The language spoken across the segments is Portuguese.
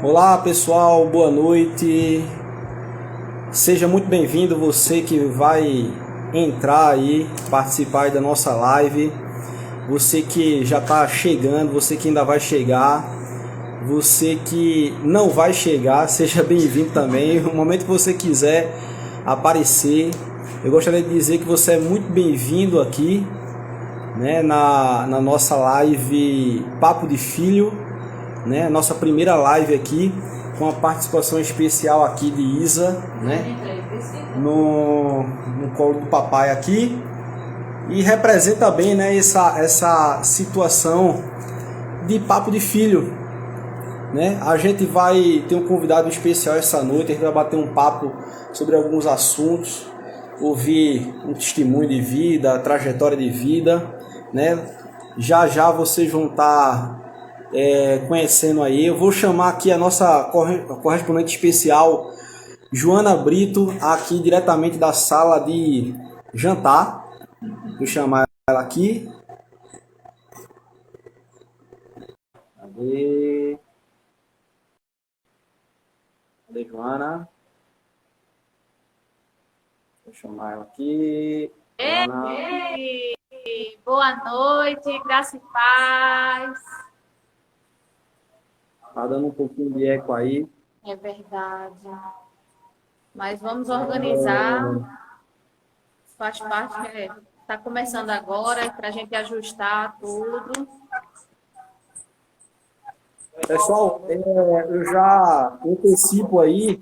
Olá pessoal, boa noite. Seja muito bem-vindo você que vai entrar aí, participar aí da nossa live. Você que já está chegando, você que ainda vai chegar, você que não vai chegar, seja bem-vindo também. No momento que você quiser aparecer, eu gostaria de dizer que você é muito bem-vindo aqui, né, na nossa live Papo de Filho, né, nossa primeira live aqui, com a participação especial aqui de Isa, né, no colo do papai aqui, e representa bem, né, essa situação de papo de filho, né. A gente vai ter um convidado especial essa noite, a gente vai bater um papo sobre alguns assuntos, ouvir um testemunho de vida, trajetória de vida, né. Já já vocês vão estar conhecendo aí. Eu vou chamar aqui a nossa correspondente especial, Joana Brito, aqui diretamente da sala de jantar. Vou chamar ela aqui. Cadê Joana? Vou chamar ela aqui. Ei, boa noite, graça e paz. Tá dando um pouquinho de eco aí. É verdade. Mas vamos organizar. Faz parte, está começando agora, para a gente ajustar tudo. Pessoal, eu já antecipo aí,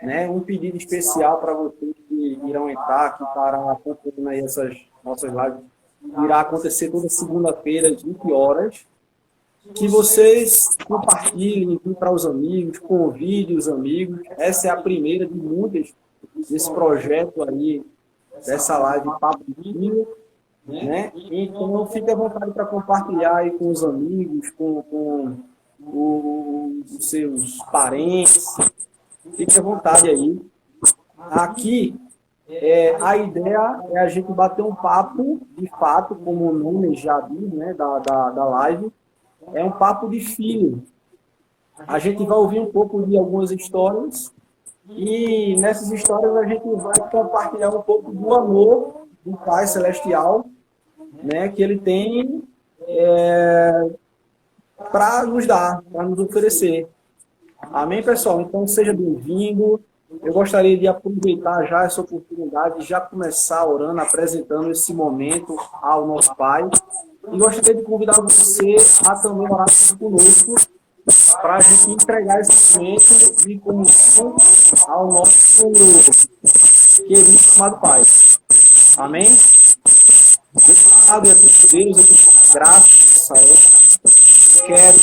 né, um pedido especial para vocês que irão entrar aqui para acompanhar aí essas nossas lives. Irá acontecer toda segunda-feira às 20 horas. Que vocês compartilhem para os amigos, convidem os amigos. Essa é a primeira de muitas desse projeto aí, dessa live Papo de Filho, né? Então fique à vontade para compartilhar aí com os amigos, com os seus parentes. Fique à vontade aí. Aqui, a ideia é a gente bater um papo, de fato, como o nome já diz, né, da live. É um papo de filho. A gente vai ouvir um pouco de algumas histórias e nessas histórias a gente vai compartilhar um pouco do amor do Pai Celestial, né, que Ele tem para nos dar, para nos oferecer. Amém, pessoal? Então seja bem-vindo. Eu gostaria de aproveitar já essa oportunidade de já começar orando, apresentando esse momento ao nosso Pai. E gostaria de convidar você a também orar conosco para a gente entregar esse momento de comunhão ao nosso querido amado Pai. Amém? Obrigado a Deus, eu te graças a Deus. Quero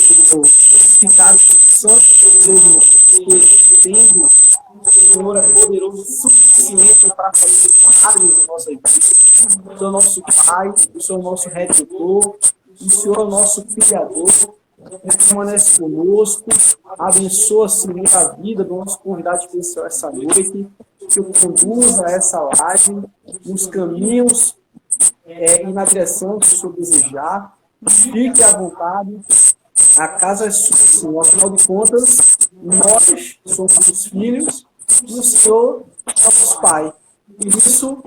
ficar santo Deus, tendo o Senhor é poderoso o suficiente para fazer milagres em nossas vidas. O Senhor é nosso Pai, o Senhor é nosso Redentor, o Senhor é o nosso Criador. Permanece conosco, abençoa, Senhor, a vida do nosso convidado especial essa noite, que o conduza a essa live nos caminhos e na direção que o Senhor desejar. Fique à vontade, a casa é sua, Senhor. Afinal de contas, nós somos os filhos e o Senhor é nosso Pai. E isso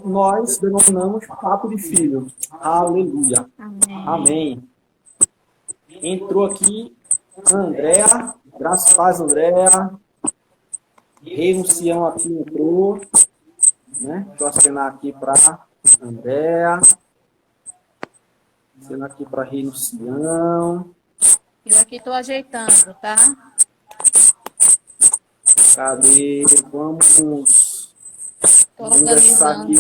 nós denominamos papo de filho. Aleluia. Amém. Entrou aqui a Andréa. Graças a Deus, Andréa. Rei Luciano aqui entrou. Né? Deixa eu acenar aqui para Andréa. Acenar aqui para Rei Luciano. Eu aqui estou ajeitando, tá? Cadê? Vamos conversar aqui.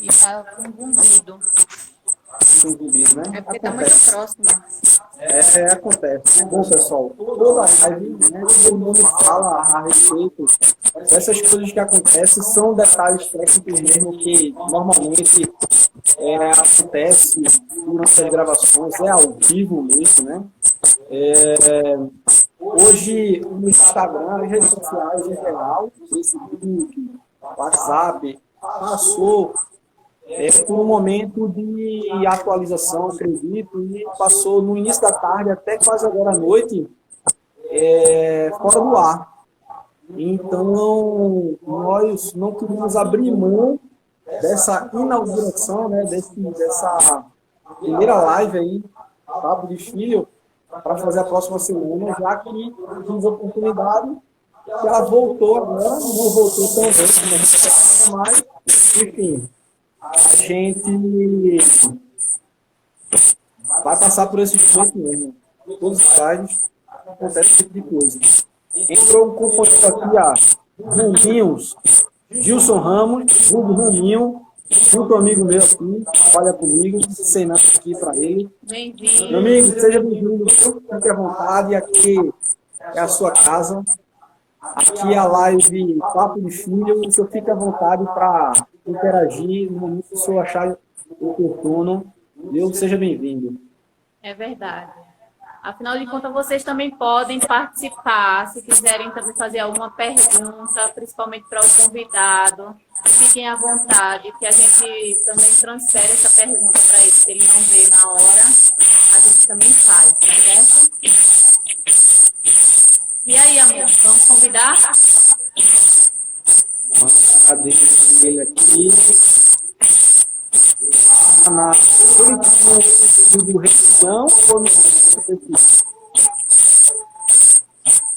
E tá com zumbido. Né? É porque está muito próximo. Acontece. Bom, pessoal, toda live, né, todo mundo fala a respeito dessas coisas que acontecem, são detalhes técnicos mesmo que normalmente acontece durante as gravações, é ao vivo mesmo, né? Hoje, no Instagram, as redes sociais em geral, Facebook, WhatsApp, passou por um momento de atualização, acredito, e passou no início da tarde até quase agora à noite, fora do ar. Então, nós não queríamos abrir mão dessa inauguração, né, dessa primeira live aí, Papo de Filho, para fazer a próxima semana, já que tivemos a oportunidade, que ela voltou agora, não voltou tão bem como a gente esperava, mas, enfim, a gente vai passar por esse momento mesmo. Todos os casos acontece esse tipo de coisa. Entrou um componente aqui, Raminhos, Gilson Ramos, Hugo Raminho, muito amigo meu aqui, trabalha comigo, ensinando aqui para ele. Bem-vindo. Meu amigo, seja bem-vindo, fique à vontade, aqui é a sua casa, aqui é a live Papo de Filho, o senhor fica à vontade para interagir no momento que o senhor achar oportuno. Deus seja bem-vindo. É verdade. Afinal de contas, vocês também podem participar, se quiserem também fazer alguma pergunta, principalmente para o convidado. Fiquem à vontade, que a gente também transfere essa pergunta para ele. Se ele não vê na hora, a gente também faz, tá certo? E aí, amor, vamos convidar? Cadê ele aqui? Na do reunião ou no...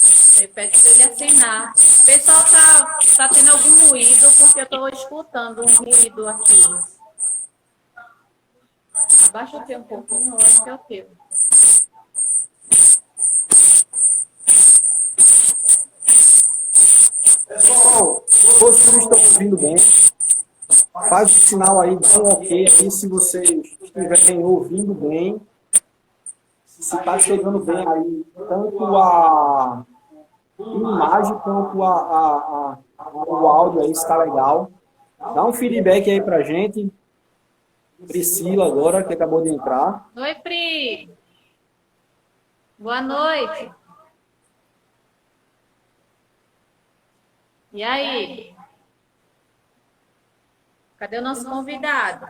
Você pede para ele acenar. O pessoal tá tendo algum ruído, porque eu estou escutando um ruído aqui. Abaixa o teu um pouquinho, eu acho que é o teu. Pessoal, todos que estão ouvindo bem, faz o sinal aí, dá um ok aqui se vocês estiverem ouvindo bem. Se está chegando bem aí, tanto a imagem quanto o áudio aí, está legal. Dá um feedback aí pra gente. Priscila agora, que acabou de entrar. Oi, Pri. Boa noite. E aí? Cadê o nosso convidado?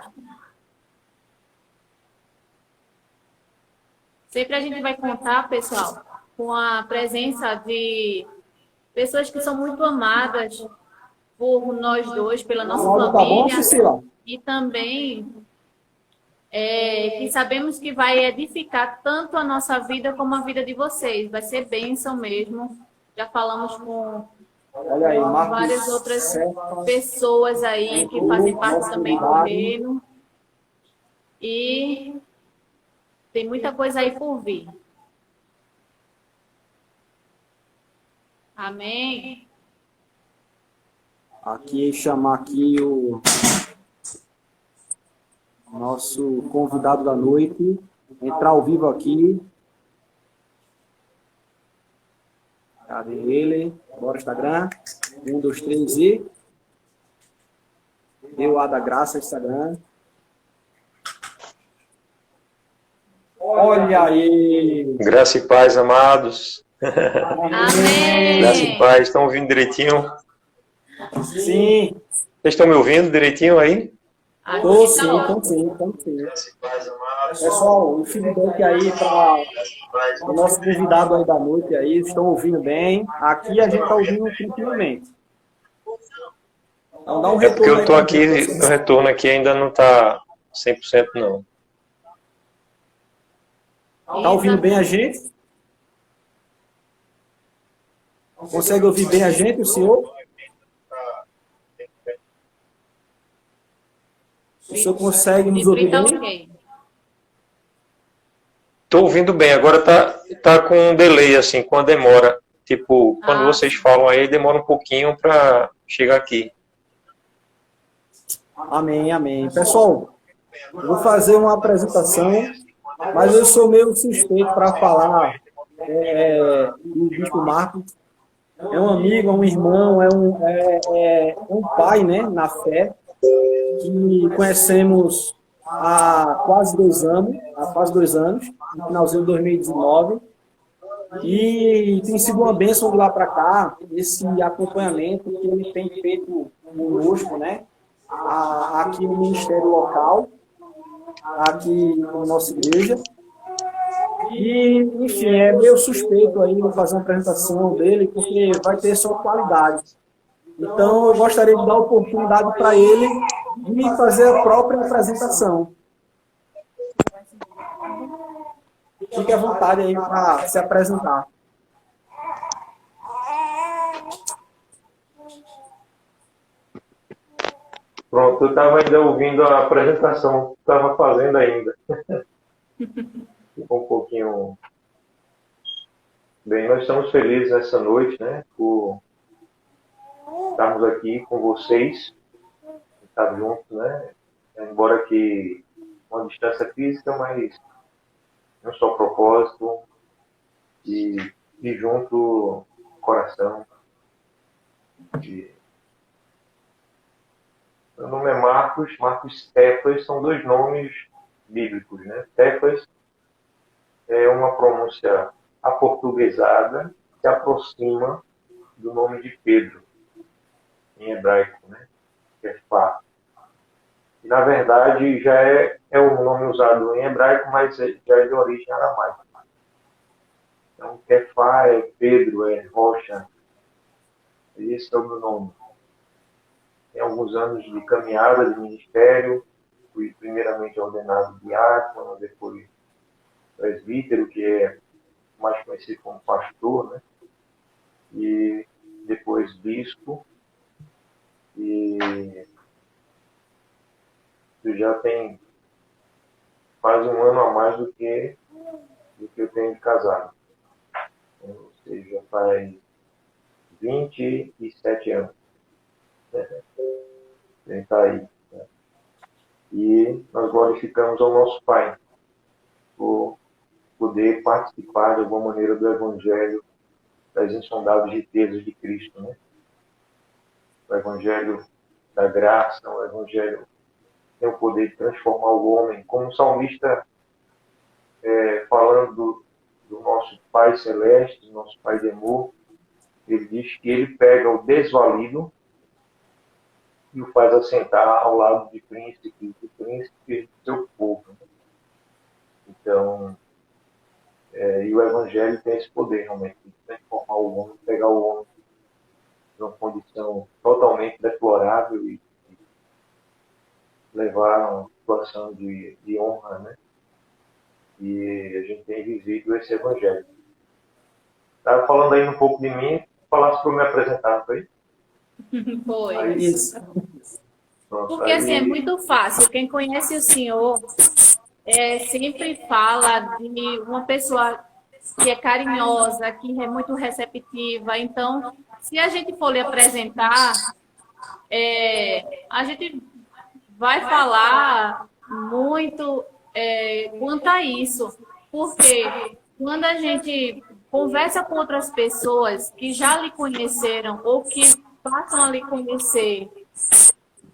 Sempre a gente vai contar, pessoal, com a presença de pessoas que são muito amadas por nós dois, pela nossa Tá bom, família, Priscila? e também que sabemos que vai edificar tanto a nossa vida como a vida de vocês. Vai ser bênção mesmo. Já falamos com Olha aí, Marcos várias outras Serpa, pessoas aí que fazem parte também do reino. E tem muita coisa aí por vir. Amém? Aqui, chamar aqui o nosso convidado da noite, entrar ao vivo aqui. Cadê ele? Bora, Instagram. 1, 2, 3 e... Deu a da graça, Instagram. Olha aí! Graça e paz, amados. Amém! Graça e paz. Estão ouvindo direitinho? Sim! Vocês estão me ouvindo direitinho aí? Tô sim, tô sim, tô sim. Pessoal, o feedback aí para o nosso convidado aí da noite aí, estão ouvindo bem. Aqui a gente está ouvindo tranquilamente. Então dá um É porque retorno eu tô aí, aqui, o retorno aqui ainda não está 100% não. Tá ouvindo bem a gente? Consegue ouvir bem a gente, o senhor? O senhor consegue nos ouvir bem? Ok. Tô ouvindo bem, agora tá com um delay, assim, com a demora. Tipo, quando vocês falam aí, demora um pouquinho para chegar aqui. Amém, amém. Pessoal, eu vou fazer uma apresentação, mas eu sou meio suspeito para falar do Bispo Marcos. É um amigo, é um irmão, é um pai, né, na fé, que conhecemos há quase 2 anos, no finalzinho de 2019, e tem sido uma bênção de lá para cá, esse acompanhamento que ele tem feito conosco, né, aqui no ministério local, aqui na nossa igreja. E, enfim, é meio suspeito aí eu fazer uma apresentação dele, porque vai ter só qualidade. Então, eu gostaria de dar oportunidade para ele de fazer a própria apresentação. Fique à vontade aí para se apresentar. Pronto, eu estava ainda ouvindo a apresentação que estava fazendo ainda. Ficou um pouquinho... Bem, nós estamos felizes nessa noite, né, por estarmos aqui com vocês, estar juntos, né, embora que uma distância física, mas um só propósito e junto coração. Meu nome é Marcos Tefas, são dois nomes bíblicos, né? Tefas é uma pronúncia aportuguesada que aproxima do nome de Pedro, em hebraico, né? Kefá. E, na verdade, já é um nome usado em hebraico, mas já é de origem aramaica. Então, Kefá é Pedro, é rocha. Esse é o meu nome. Tem alguns anos de caminhada de ministério, fui primeiramente ordenado diácono, depois presbítero, que é mais conhecido como pastor, né? E depois bispo. E já tem quase um ano a mais do que eu tenho de casado. Ou seja, faz 27 anos. Ele está aí. Né? E nós glorificamos ao nosso Pai por poder participar de alguma maneira do Evangelho, das insondáveis riquezas de Cristo, né? O Evangelho da graça, o Evangelho que tem o poder de transformar o homem, como o salmista falando do nosso Pai Celeste, do nosso Pai de amor, ele diz que ele pega o desvalido e o faz assentar ao lado de príncipes do seu povo. Né? Então, e o Evangelho tem esse poder realmente de transformar o homem, pegar o homem numa condição totalmente deplorável e levar a uma situação de honra, né? E a gente tem vivido esse Evangelho. Estava falando aí um pouco de mim, falasse para eu me apresentar, foi? Foi. Isso. Porque assim, é muito fácil. Quem conhece o senhor sempre fala de uma pessoa que é carinhosa, que é muito receptiva. Então, se a gente for lhe apresentar, a gente vai falar muito quanto a isso. Porque quando a gente conversa com outras pessoas que já lhe conheceram ou que passam a lhe conhecer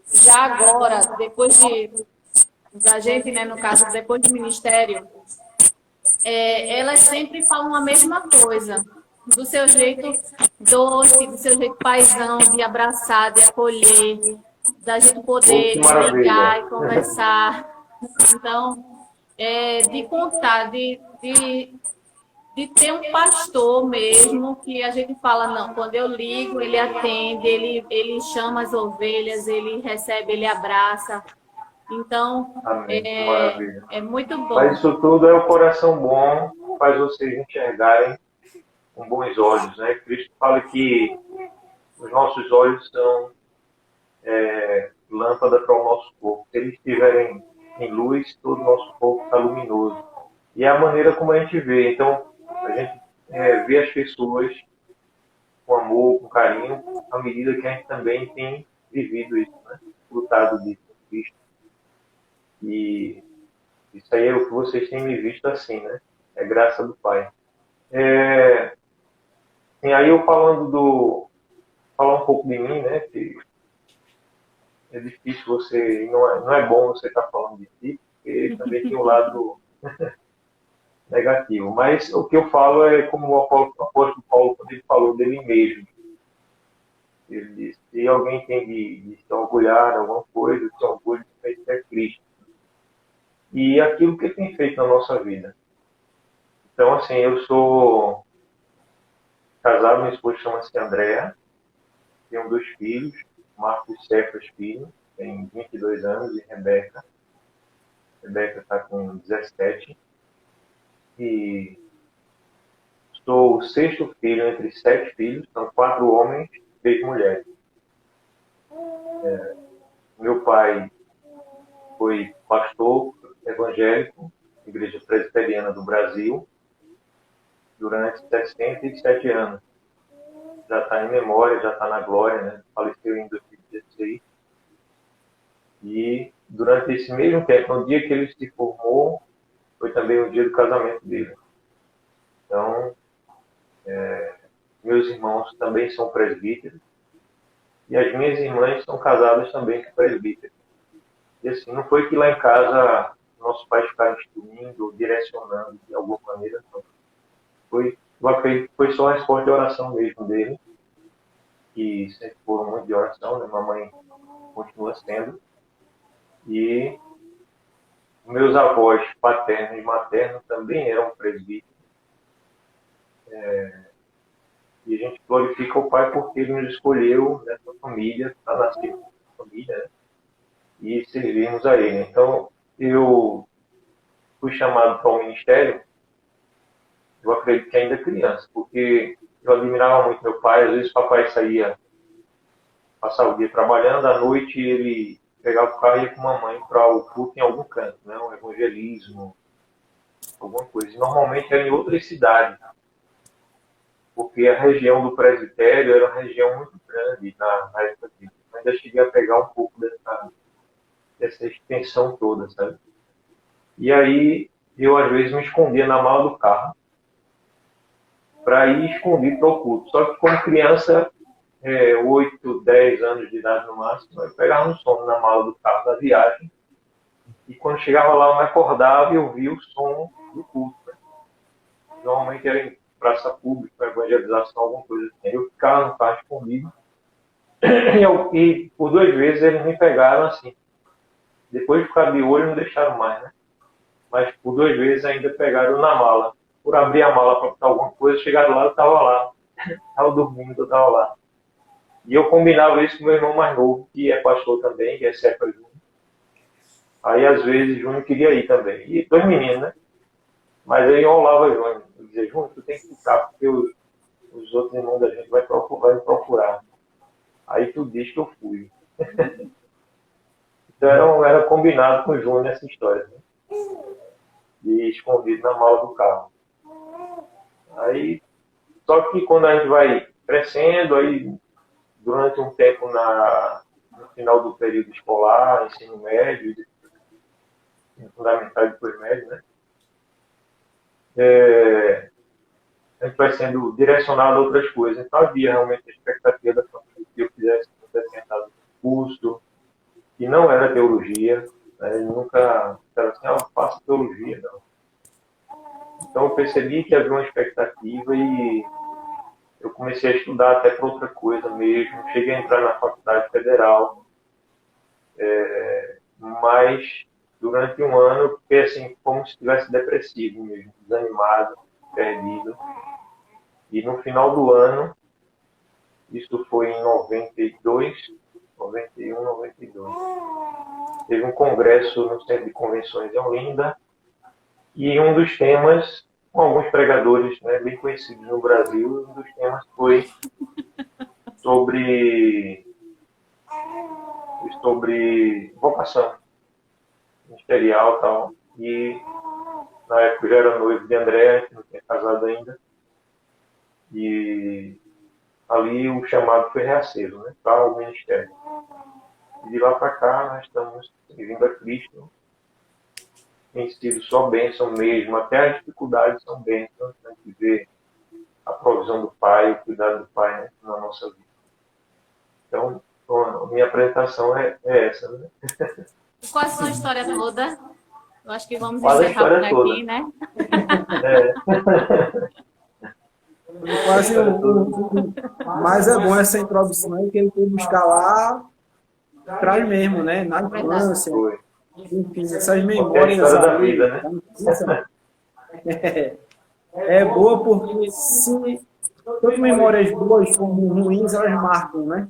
já agora, depois da gente, né, no caso, depois do ministério, elas sempre falam a mesma coisa, do seu jeito doce, do seu jeito paizão, de abraçar, de acolher, da gente poder ligar e conversar. Então, de contar, de ter um pastor mesmo, que a gente fala, não, quando eu ligo, ele atende, ele chama as ovelhas, ele recebe, ele abraça. Então, é muito bom. Mas isso tudo é o coração bom, faz vocês enxergarem com bons olhos, né? Cristo fala que os nossos olhos são lâmpada para o nosso corpo. Se eles estiverem em luz, todo o nosso corpo está luminoso. E é a maneira como a gente vê. Então, a gente vê as pessoas com amor, com carinho, à medida que a gente também tem vivido isso, né? Lutado de Cristo. E isso aí é o que vocês têm me visto assim, né? É graça do Pai. E aí eu falar um pouco de mim, né? Que é difícil você, não é bom você estar falando de si, porque também tem um lado negativo. Mas o que eu falo é como o apóstolo Paulo, quando ele falou dele mesmo. Ele disse, se alguém tem de se orgulhar de alguma coisa, se orgulho de feito é Cristo. E aquilo que ele tem feito na nossa vida. Então, assim, eu sou casado, minha esposa chama-se Andréa, tenho 2 filhos, Marcos Cefas Filho, tem 22 anos, e Rebeca. Rebeca está com 17. E sou o 6º filho entre 7 filhos, são 4 homens e 3 mulheres. Meu pai foi pastor evangélico, Igreja Presbiteriana do Brasil, durante 67 anos. Já está em memória, já está na glória, né? Faleceu em 2016. E durante esse mesmo tempo, no dia que ele se formou, foi também o dia do casamento dele. Então, meus irmãos também são presbíteros, e as minhas irmãs são casadas também com presbíteros. E assim, não foi que lá em casa nossos pais ficaram instruindo, direcionando de alguma maneira, não. Eu acredito que foi só a resposta de oração mesmo dele, que sempre foram muito de oração, né? Mamãe continua sendo. E meus avós paterno e materno também eram presbíteros. E a gente glorifica o Pai porque ele nos escolheu nessa família, está nascendo nessa família, né? E servimos a ele. Então, eu fui chamado para o ministério, eu acredito que ainda criança, porque eu admirava muito meu pai. Às vezes o papai saía, passava o dia trabalhando, à noite ele pegava o carro e ia com a mamãe para o culto em algum canto, né? Um evangelismo, alguma coisa. E normalmente era em outras cidades, porque a região do presbitério era uma região muito grande na época dele. Eu ainda cheguei a pegar um pouco dessa extensão toda, sabe? E aí eu às vezes me escondia na mala do carro para ir escondido para o culto. Só que como criança, 8, 10 anos de idade no máximo, eu pegava um sono na mala do carro da viagem, e quando chegava lá eu me acordava e ouvia o som do culto, né? Normalmente era em praça pública, evangelização, alguma coisa assim. Eu ficava no carro escondido, e por 2 vezes eles me pegaram assim. Depois de ficar de olho não deixaram mais, né? Mas por 2 vezes ainda pegaram na mala. Por abrir a mala para botar alguma coisa, chegaram lá, eu estava lá. Estava dormindo, eu estava lá. E eu combinava isso com meu irmão mais novo, que é pastor também, que é Cefa Júnior. Aí, às vezes, Júnior queria ir também. E 2 meninos, né? Mas eu enrolava Júnior. Eu dizia, Júnior, tu tem que ficar, porque os outros irmãos da gente vai me procurar. Aí tu diz que eu fui. Então, era combinado com o Júnior essa história, né? De escondido na mala do carro. Aí, só que quando a gente vai crescendo, aí durante um tempo no final do período escolar, ensino médio, fundamental e depois médio, né? A gente vai sendo direcionado a outras coisas. Então havia realmente a expectativa da família que eu fizesse um determinado curso, que não era teologia, né? Eu nunca era assim, eu faço teologia, não. Então eu percebi que havia uma expectativa e eu comecei a estudar até para outra coisa mesmo. Cheguei a entrar na faculdade federal, mas durante um ano eu fiquei assim, como se estivesse depressivo mesmo, desanimado, perdido. E no final do ano, isso foi em 92, 91, 92, teve um congresso no Centro de Convenções em Olinda, e um dos temas, com alguns pregadores, né, bem conhecidos no Brasil, um dos temas foi sobre vocação ministerial e tal. E na época eu já era noivo de André, que não tinha casado ainda. E ali o chamado foi reaceso, né, para o ministério. E de lá para cá nós estamos servindo a Cristo. Tem sido só bênção mesmo, até as dificuldades são bênçãos, né, de ver a provisão do Pai, o cuidado do Pai, né, na nossa vida. Então, a minha apresentação é essa, né? E qual a sua história toda? Eu acho que vamos Quase a encerrar por história aqui, toda. né? Foi quase mas é bom essa introdução aí, que ele foi buscar lá atrás mesmo, né? Na Verdade. infância, Foi. enfim, essas Porque é a memórias história da aí, vida, né? da infância, é boa porque se tanto memórias boas como ruins, elas marcam, né?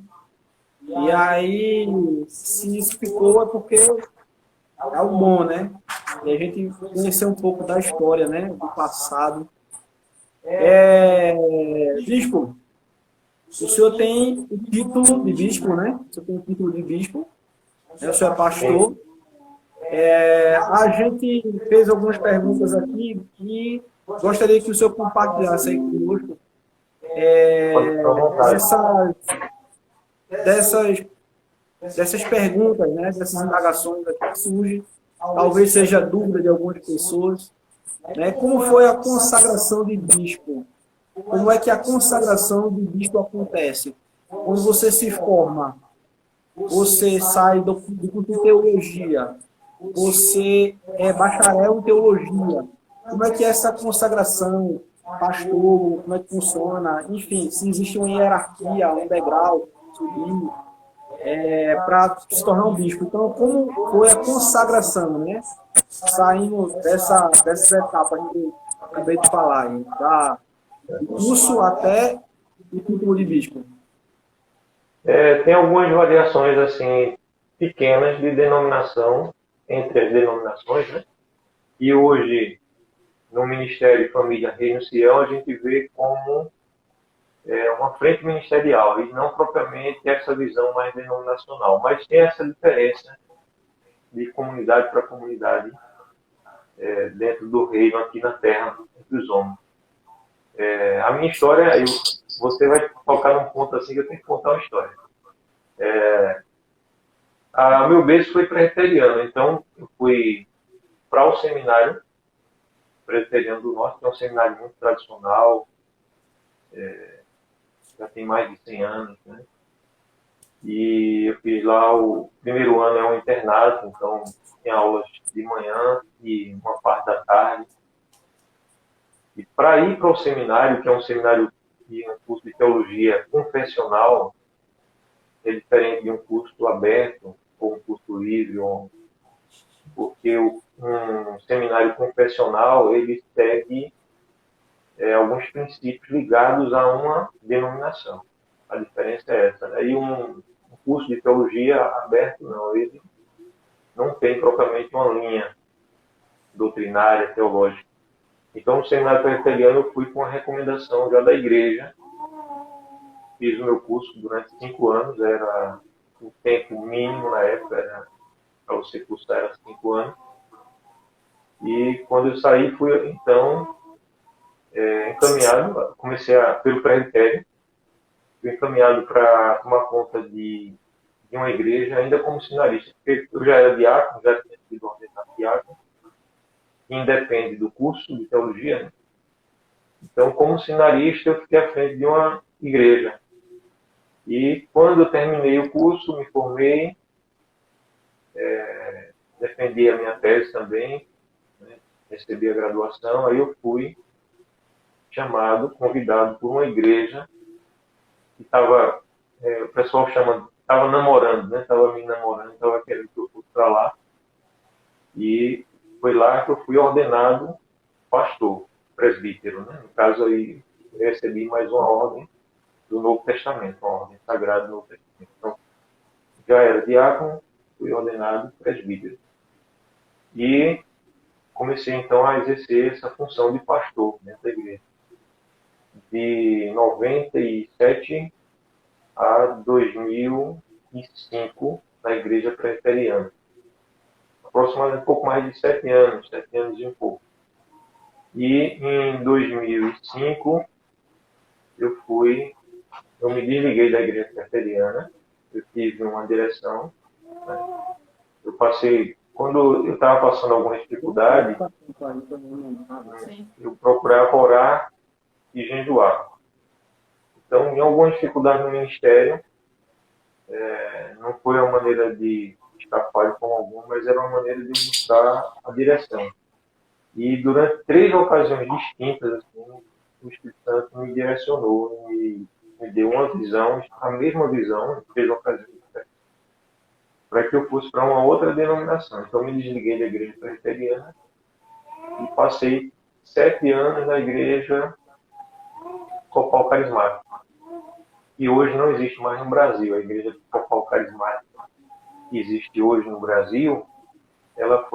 E aí, se isso ficou, é porque é o bom, né? E a gente conhecer um pouco da história, né? Do passado. Bispo, o senhor tem o título de bispo, né? O senhor tem o título de bispo, né? O senhor é Sim, pastor. A gente fez algumas perguntas aqui e gostaria que o senhor compartilhasse aí conosco pode ficar à vontade. dessas, dessas perguntas, né? Dessas indagações aqui que surgem. Talvez seja dúvida de algumas pessoas, né? Como foi a consagração de bispo? Como é que a consagração de bispo acontece? Quando você se forma, você sai do curso de teologia, você é bacharel em teologia. Como é que é essa consagração, pastor, como é que funciona? Enfim, se existe uma hierarquia, um degrau, subir, para se tornar um bispo. Então, como foi a consagração, né? Saindo dessas etapas que eu acabei de falar, hein? Do curso até o título de bispo. Tem algumas variações assim pequenas de denominação entre as denominações, né? E hoje, no Ministério Família Reino Sião, a gente vê como uma frente ministerial e não propriamente essa visão mais denominacional, mas tem essa diferença de comunidade para comunidade dentro do reino aqui na terra entre os homens. A minha história, você vai tocar num ponto assim que eu tenho que contar uma história. Meu berço foi presbiteriano, então eu fui para o seminário presbiteriano do Norte, que é um seminário muito tradicional, já tem mais de 100 anos, né? E eu fiz lá, o primeiro ano é um internato, então tinha aulas de manhã e uma parte da tarde. E para ir para o seminário, que é um seminário de um curso de teologia confessional, é diferente de um curso aberto ou um curso livre, porque um seminário confessional ele segue alguns princípios ligados a uma denominação. A diferença é essa, né? E um curso de teologia aberto, não, ele não tem propriamente uma linha doutrinária, teológica. Então, no seminário presbiteriano, eu fui com uma recomendação já da igreja. Fiz o meu curso durante 5 anos, era o tempo mínimo na época, para você cursar era 5 anos. E quando eu saí, fui então encaminhado, pelo presbitério, fui encaminhado para tomar conta de uma igreja, ainda como sinalista, porque eu já era diácono, já tinha sido ordenado diácono, que independe do curso de teologia, né? Então, como sinalista, eu fiquei à frente de uma igreja. E quando eu terminei o curso, me formei, defendi a minha tese também, né? Recebi a graduação, aí eu fui convidado por uma igreja que estava, o pessoal chama, estava namorando, né? Estava me namorando, estava querendo que eu fosse para lá. E foi lá que eu fui ordenado pastor, presbítero, né? No caso aí, eu recebi mais uma ordem do Novo Testamento, uma ordem sagrada do Novo Testamento. Então, já era diácono, fui ordenado presbítero. E comecei então a exercer essa função de pastor dentro da igreja. De 97 a 2005, na igreja presbiteriana. Aproximadamente um pouco mais de 7 anos e um pouco. E em 2005, eu me desliguei da igreja presbiteriana, eu tive uma direção, né? Eu passei, quando eu estava passando alguma dificuldade, eu procurava orar e jejuar. Então, em alguma dificuldade no ministério, não foi uma maneira de escapar de forma alguma, mas era uma maneira de buscar a direção. E durante 3 ocasiões distintas, assim, o Espírito Santo me direcionou, me deu uma visão, a mesma visão, fez uma ocasião para que eu fosse para uma outra denominação. Então, eu me desliguei da igreja presbiteriana e passei 7 anos na igreja Copal Carismática. E hoje não existe mais no Brasil. A igreja Copal Carismática que existe hoje no Brasil, ela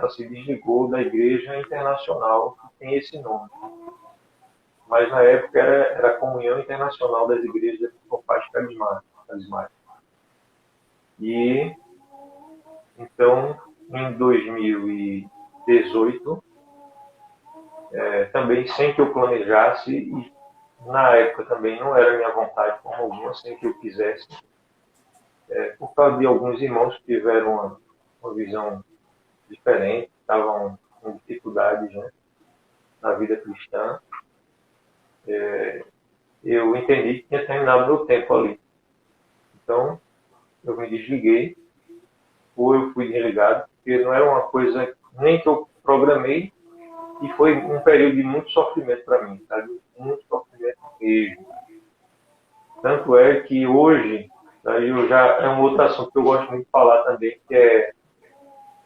se desligou da igreja internacional que tem esse nome. Mas na época era a Comunhão Internacional das Igrejas Copais Carismáticas. E então, em 2018, também sem que eu planejasse, e na época também não era minha vontade como alguma, sem que eu quisesse, por causa de alguns irmãos que tiveram uma visão diferente, estavam com dificuldades, né, na vida cristã, eu entendi que tinha terminado meu tempo ali. Então, eu me desliguei, ou eu fui desligado, porque não era uma coisa nem que eu programei, e foi um período de muito sofrimento para mim, sabe? Muito sofrimento mesmo. Tanto é que hoje, aí é um outro assunto que eu gosto muito de falar também, que é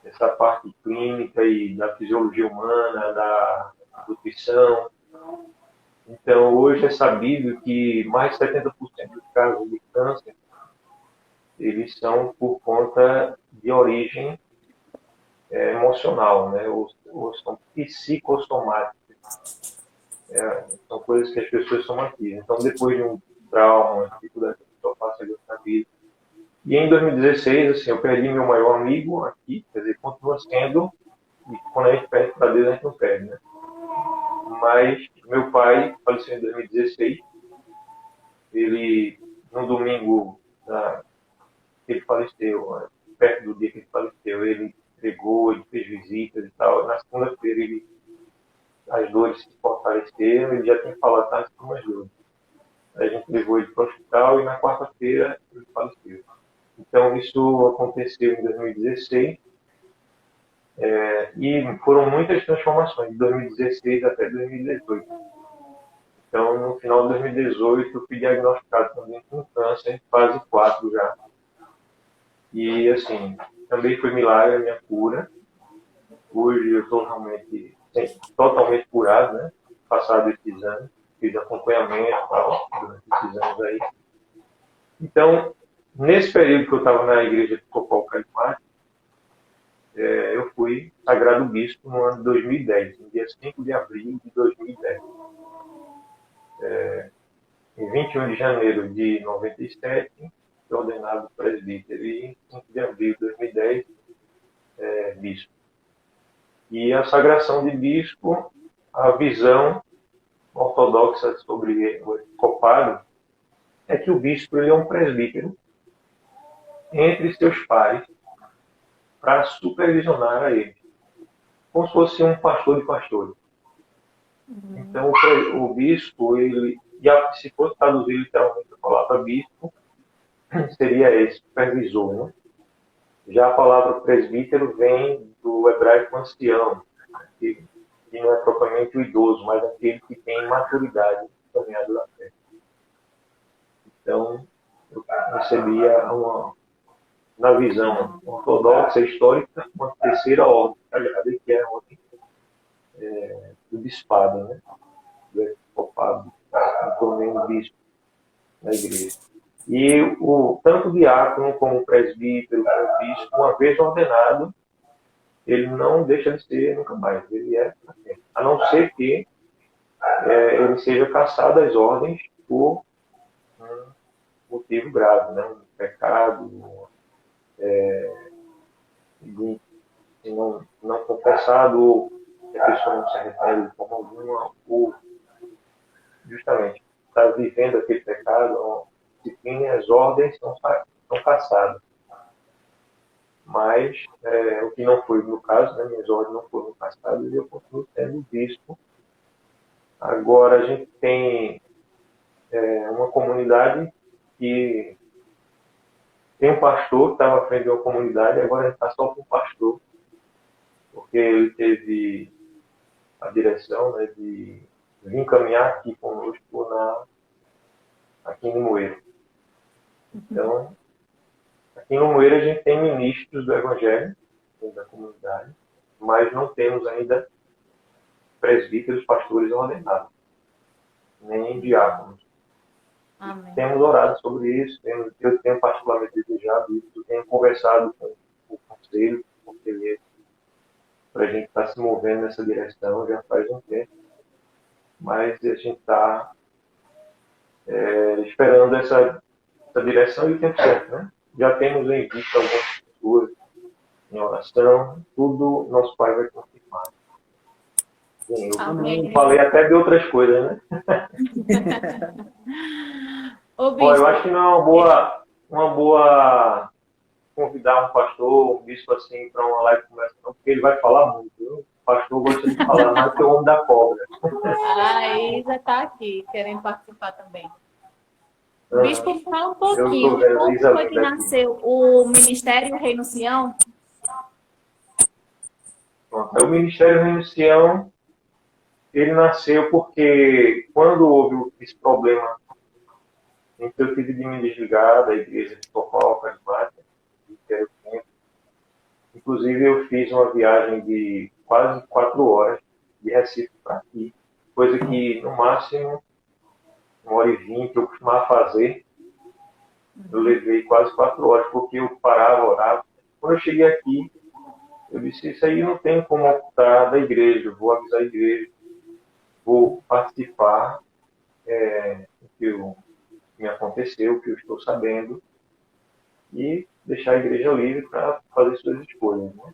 essa parte clínica e da fisiologia humana, da nutrição. Então, hoje é sabido que mais de 70% dos casos de câncer, eles são por conta de origem emocional, né? Ou são psicossomáticas. São coisas que as pessoas são aqui. Então, depois de um trauma, uma dificuldade que a pessoa passa na vida. E em 2016, assim, eu perdi meu maior amigo aqui, quer dizer, continua sendo, e quando a gente perde para Deus, a gente não perde, né? Mas meu pai faleceu em 2016. Ele, no domingo que ele faleceu, perto do dia que ele faleceu, ele pregou, ele fez visitas e tal. Na segunda-feira, as dores se fortaleceram, ele já tinha falado tanto com as dores. A gente levou ele para o hospital e na quarta-feira ele faleceu. Então, isso aconteceu em 2016. E foram muitas transformações, de 2016 até 2018. Então, no final de 2018, eu fui diagnosticado também com câncer, fase 4 já. E, assim, também foi milagre a minha cura. Hoje eu estou realmente totalmente curado, né? Passado esses anos, fiz acompanhamento durante esses anos aí. Então, nesse período que eu estava na igreja de Copal Carismática, eu fui sagrado bispo no ano de 2010, no dia 5 de abril de 2010. Em 21 de janeiro de 97, fui ordenado presbítero e em 5 de abril de 2010, bispo. E a sagração de bispo, a visão ortodoxa sobre o episcopado, é que o bispo ele é um presbítero entre seus pares para supervisionar a ele, como se fosse um pastor de pastores. Então, o bispo, se fosse traduzir literalmente a palavra bispo, seria esse, supervisor, né? Já a palavra presbítero vem do hebraico ancião, que não é propriamente o idoso, mas aquele que tem maturidade caminhado da fé. Então, eu recebia na visão ortodoxa histórica, uma terceira ordem sagrada, que é a ordem do bispado, né? Do episcopado, tornei um bispo na igreja. E tanto o diácono como o presbítero, como o bispo, uma vez ordenado, ele não deixa de ser nunca mais. Ele é, a não ser que ele seja cassado às ordens por um motivo grave, né? Um pecado, não confessado, ou que a pessoa não se arrepende de forma alguma, ou justamente está vivendo aquele pecado, disciplina, as ordens são cassadas. Mas o que não foi no caso, né, minhas ordens não foram cassadas e eu continuo sendo bispo. Agora a gente tem uma comunidade que tem um pastor que estava à frente de uma comunidade, agora a gente está só com o pastor, porque ele teve a direção, né, de vir caminhar aqui conosco aqui em Limoeiro. Então, aqui em Limoeiro a gente tem ministros do Evangelho, da comunidade, mas não temos ainda presbíteros, pastores ordenados, nem diáconos. Amém. Temos orado sobre isso, eu tenho particularmente desejado isso, eu tenho conversado com o conselho, com o conselheiro, para a gente estar se movendo nessa direção já faz um tempo, mas a gente está esperando essa direção e o tempo certo, né? Já temos em vista algumas pessoas em oração, tudo nosso Pai vai confirmar. Sim, eu Amém. falei até de outras coisas, né? Ô, Bom, eu bispo, acho que não é uma boa convidar um pastor, um bispo assim, para uma live conversa, não, porque ele vai falar muito. Viu? O pastor gosta de falar mais que o homem da cobra. a Isa está aqui, querendo participar também. Ah, Bispo, fala um eu pouquinho, estou vendo como Isa foi que linda aqui. nasceu o Ministério Reino Sião? Pronto. O Ministério Reino Sião, ele nasceu porque quando houve esse problema em que eu tive de me desligar da igreja de Copal, Carismática, que era o tempo. Inclusive eu fiz uma viagem de quase 4 horas de Recife para aqui, coisa que no máximo 1h20 eu costumava fazer. Eu levei quase 4 horas, porque eu parava, orava. Quando eu cheguei aqui, eu disse, isso aí não tem como ocultar da igreja, eu vou avisar a igreja, vou participar do que me aconteceu, o que eu estou sabendo, e deixar a igreja livre para fazer suas escolhas. Né?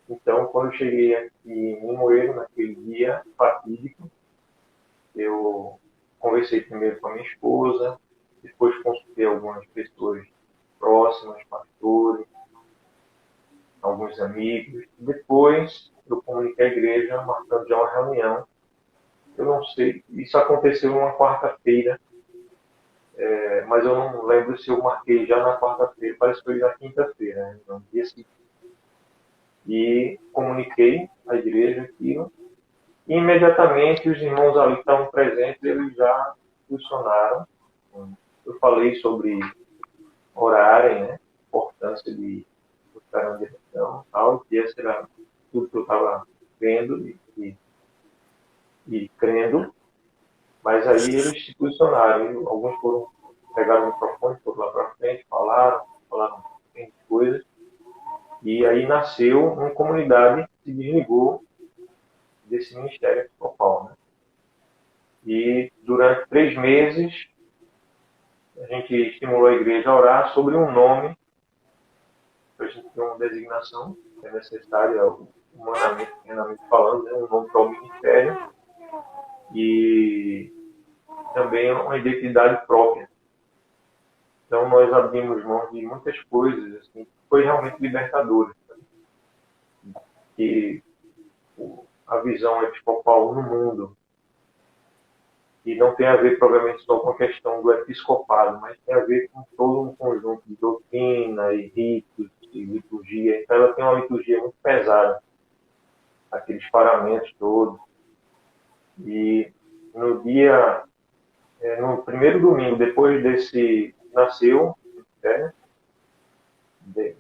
Então, quando eu cheguei aqui em Limoeiro, naquele dia fatídico, eu conversei primeiro com a minha esposa, depois consultei algumas pessoas próximas, pastores, alguns amigos. Depois, eu comuniquei à igreja, marcando já uma reunião. Eu não sei, isso aconteceu numa quarta-feira, mas eu não lembro se eu marquei já na quarta-feira, parece que foi na quinta-feira, né? No dia seguinte. E comuniquei à igreja aquilo. E imediatamente os irmãos ali que estavam presentes, eles já funcionaram. Eu falei sobre orarem, né? A importância de buscar uma direção, tal, que esse era tudo que eu estava vendo e crendo. Mas aí eles se posicionaram. E alguns pegaram o microfone, foram lá para frente, falaram de coisas. E aí nasceu uma comunidade que se desligou desse ministério episcopal, né? E durante 3 meses a gente estimulou a igreja a orar sobre um nome, para a gente ter uma designação que é necessária, humanamente falando, né? Um nome para o ministério e também uma identidade própria. Então nós abrimos mão de muitas coisas, assim, foi realmente libertador. E a visão episcopal no mundo, e não tem a ver provavelmente só com a questão do episcopado, mas tem a ver com todo um conjunto de doutrina e ritos e liturgia. Então ela tem uma liturgia muito pesada, aqueles paramentos todos. E no primeiro domingo, depois desse, nasceu, né,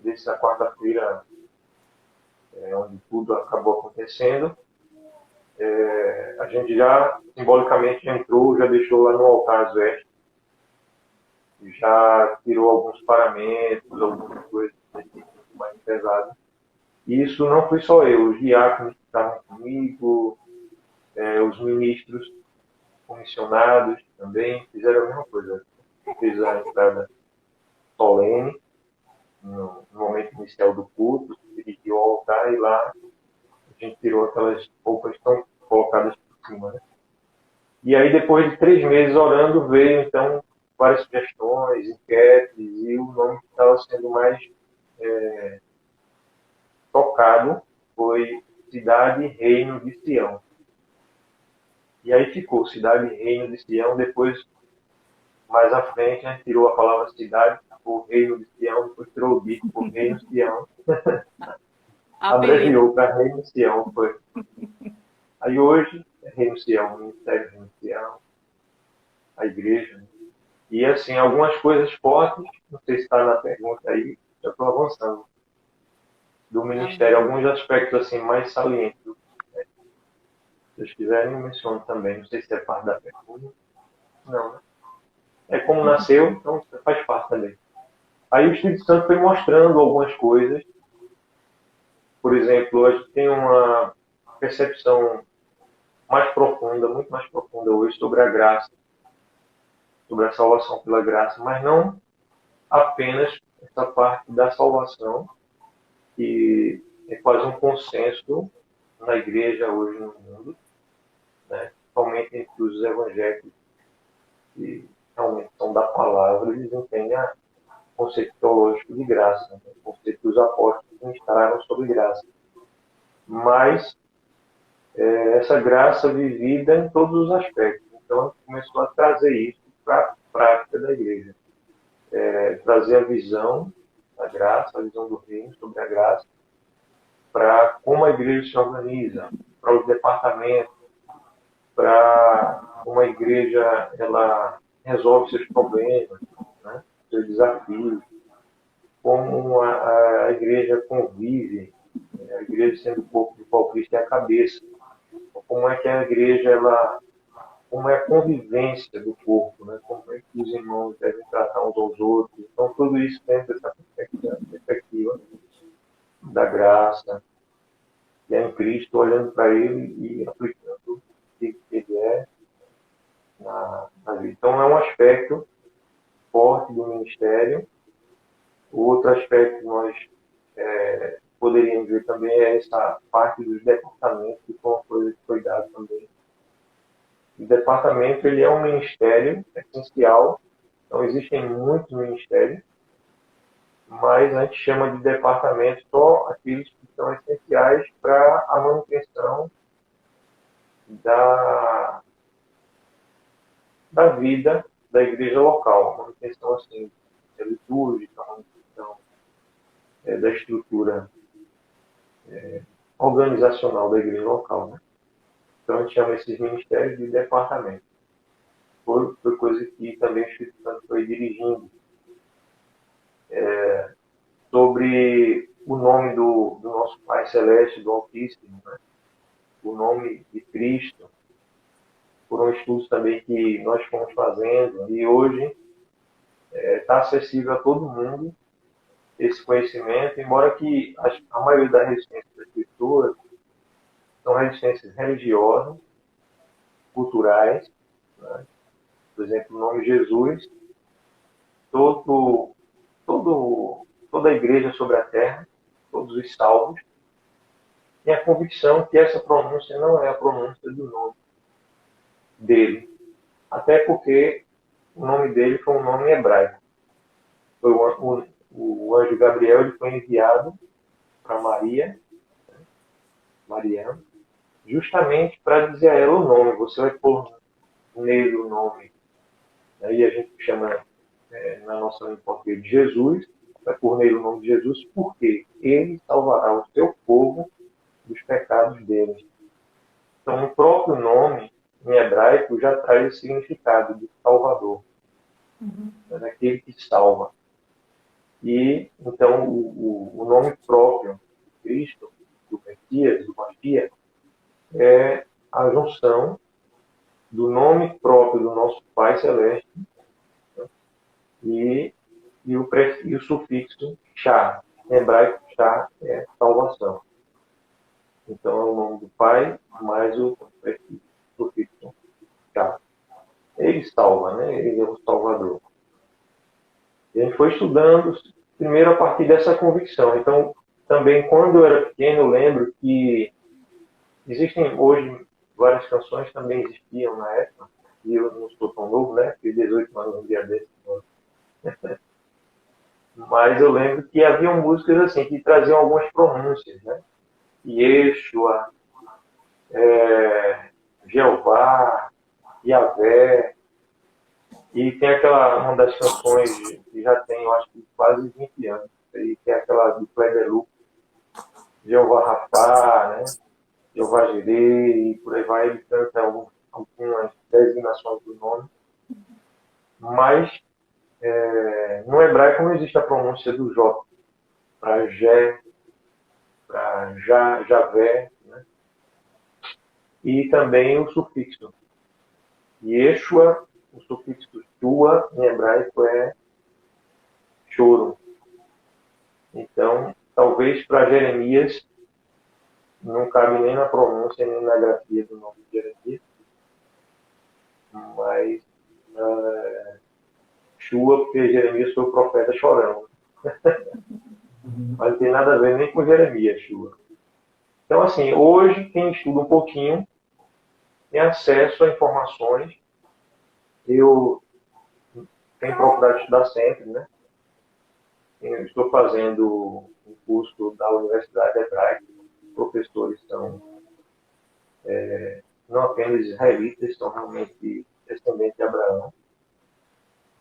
dessa quarta-feira, onde tudo acabou acontecendo, a gente já simbolicamente entrou, já deixou lá no altar as vestes, já tirou alguns paramentos, algumas coisas mais pesadas. E isso não foi só eu, os diáconos que estavam comigo, os ministros comissionados também fizeram a mesma coisa. Fiz a entrada solene no momento inicial do culto, se dirigiu ao altar e lá a gente tirou aquelas roupas que estão colocadas por cima, né? E aí, depois de 3 meses orando, veio, então, várias sugestões, enquetes, e o nome que estava sendo mais tocado foi Cidade Reino de Sião. E aí ficou Cidade Reino de Sião, depois, mais à frente, a gente tirou a palavra cidade por Reino de Sião, depois tirou o bico por Reino de Sião. Abreviou para Reino de Sião, foi. Aí hoje, renunciar ao ministério, renunciar à igreja. Né? E, assim, algumas coisas fortes, não sei se está na pergunta aí, já estou avançando, do ministério, alguns aspectos assim mais salientes. Né? Se vocês quiserem, eu menciono também, não sei se é parte da pergunta. Não, né? É como nasceu, então faz parte também. Aí o Espírito Santo foi mostrando algumas coisas. Por exemplo, a gente tem uma percepção mais profunda, muito mais profunda hoje sobre a graça, sobre a salvação pela graça, mas não apenas essa parte da salvação, que é quase um consenso na igreja hoje no mundo, né? Principalmente entre os evangélicos que realmente são da palavra, eles entendem o conceito teológico de graça, né? O conceito dos apóstolos que instalaram sobre graça. Mas essa graça vivida em todos os aspectos. Então, a gente começou a trazer isso para a prática da igreja. Trazer a visão da graça, a visão do reino sobre a graça, para como a igreja se organiza, para os departamentos, para como a igreja ela resolve seus problemas, né, seus desafios, como a igreja convive, a igreja sendo o corpo do qual Cristo é a cabeça, como é que a igreja como é a convivência do corpo, né? Como é que os irmãos devem tratar uns aos outros. Então, tudo isso dentro dessa perspectiva da graça, que é em Cristo, olhando para Ele e aplicando o que Ele é na vida. Então, é um aspecto forte do ministério. O outro aspecto que nós poderíamos ver também é essa parte dos departamentos, que foi uma coisa que foi dada também. O departamento ele é um ministério essencial, então existem muitos ministérios, mas a gente chama de departamento só aqueles que são essenciais para a manutenção da vida da igreja local, a manutenção assim, litúrgica, a manutenção da estrutura organizacional da igreja local. Né? Então a gente chama esses ministérios de departamento. Foi coisa que também o Espírito Santo foi dirigindo. Sobre o nome do nosso Pai Celeste, do Altíssimo, né? O nome de Cristo, foram estudos também que nós fomos fazendo, e hoje está acessível a todo mundo esse conhecimento, embora que a maioria das resistências da Escritura são resistências religiosas, culturais, né? Por exemplo, o nome Jesus, toda a igreja sobre a terra, todos os salvos, tem a convicção que essa pronúncia não é a pronúncia do nome dele. Até porque o nome dele foi um nome hebraico. Foi o anjo Gabriel ele foi enviado para Maria, Mariana, justamente para dizer a ela o nome. Você vai pôr nele o nome. Aí a gente chama, na nossa língua portuguesa, de Jesus. Vai pôr nele o nome de Jesus, porque ele salvará o seu povo dos pecados deles. Então, o próprio nome, em hebraico, já traz o significado de Salvador. É daquele que salva. E, então, o nome próprio de Cristo, do Messias, do Machia, é a junção do nome próprio do nosso Pai Celeste, né? e o sufixo chá. Em hebraico, chá é salvação. Então, é o nome do Pai mais o sufixo chá. Ele salva, né? Ele é o Salvador. E a gente foi estudando primeiro a partir dessa convicção. Então, também, quando eu era pequeno, eu lembro que existem hoje várias canções que também existiam na época, e eu não sou tão novo, né? Fiz 18 anos um dia desses. Mas eu lembro que havia músicas assim, que traziam algumas pronúncias, né? Yeshua, Jeová, Yahvé. E tem uma das canções que já tem, eu acho que quase 20 anos, e que é aquela do Kleber Lucas, Jeová Rafá, né? Jeová Jireh, e por aí vai, ele canta existe a pronúncia do J para Jé, para Já, Javé, né? E também o sufixo. Yeshua, o sufixo Shua, em hebraico, é choro. Então, talvez para Jeremias, não cabe nem na pronúncia, nem na grafia do nome de Jeremias, mas Shua, porque Jeremias foi o profeta chorão. Mas não tem nada a ver nem com Jeremias, Shua. Então, assim, hoje, quem estuda um pouquinho tem acesso a informações. Eu tenho procurado estudar sempre, né? Eu estou fazendo um curso da Universidade Hebraica. Os professores são não apenas israelitas, são realmente descendentes de Abraão.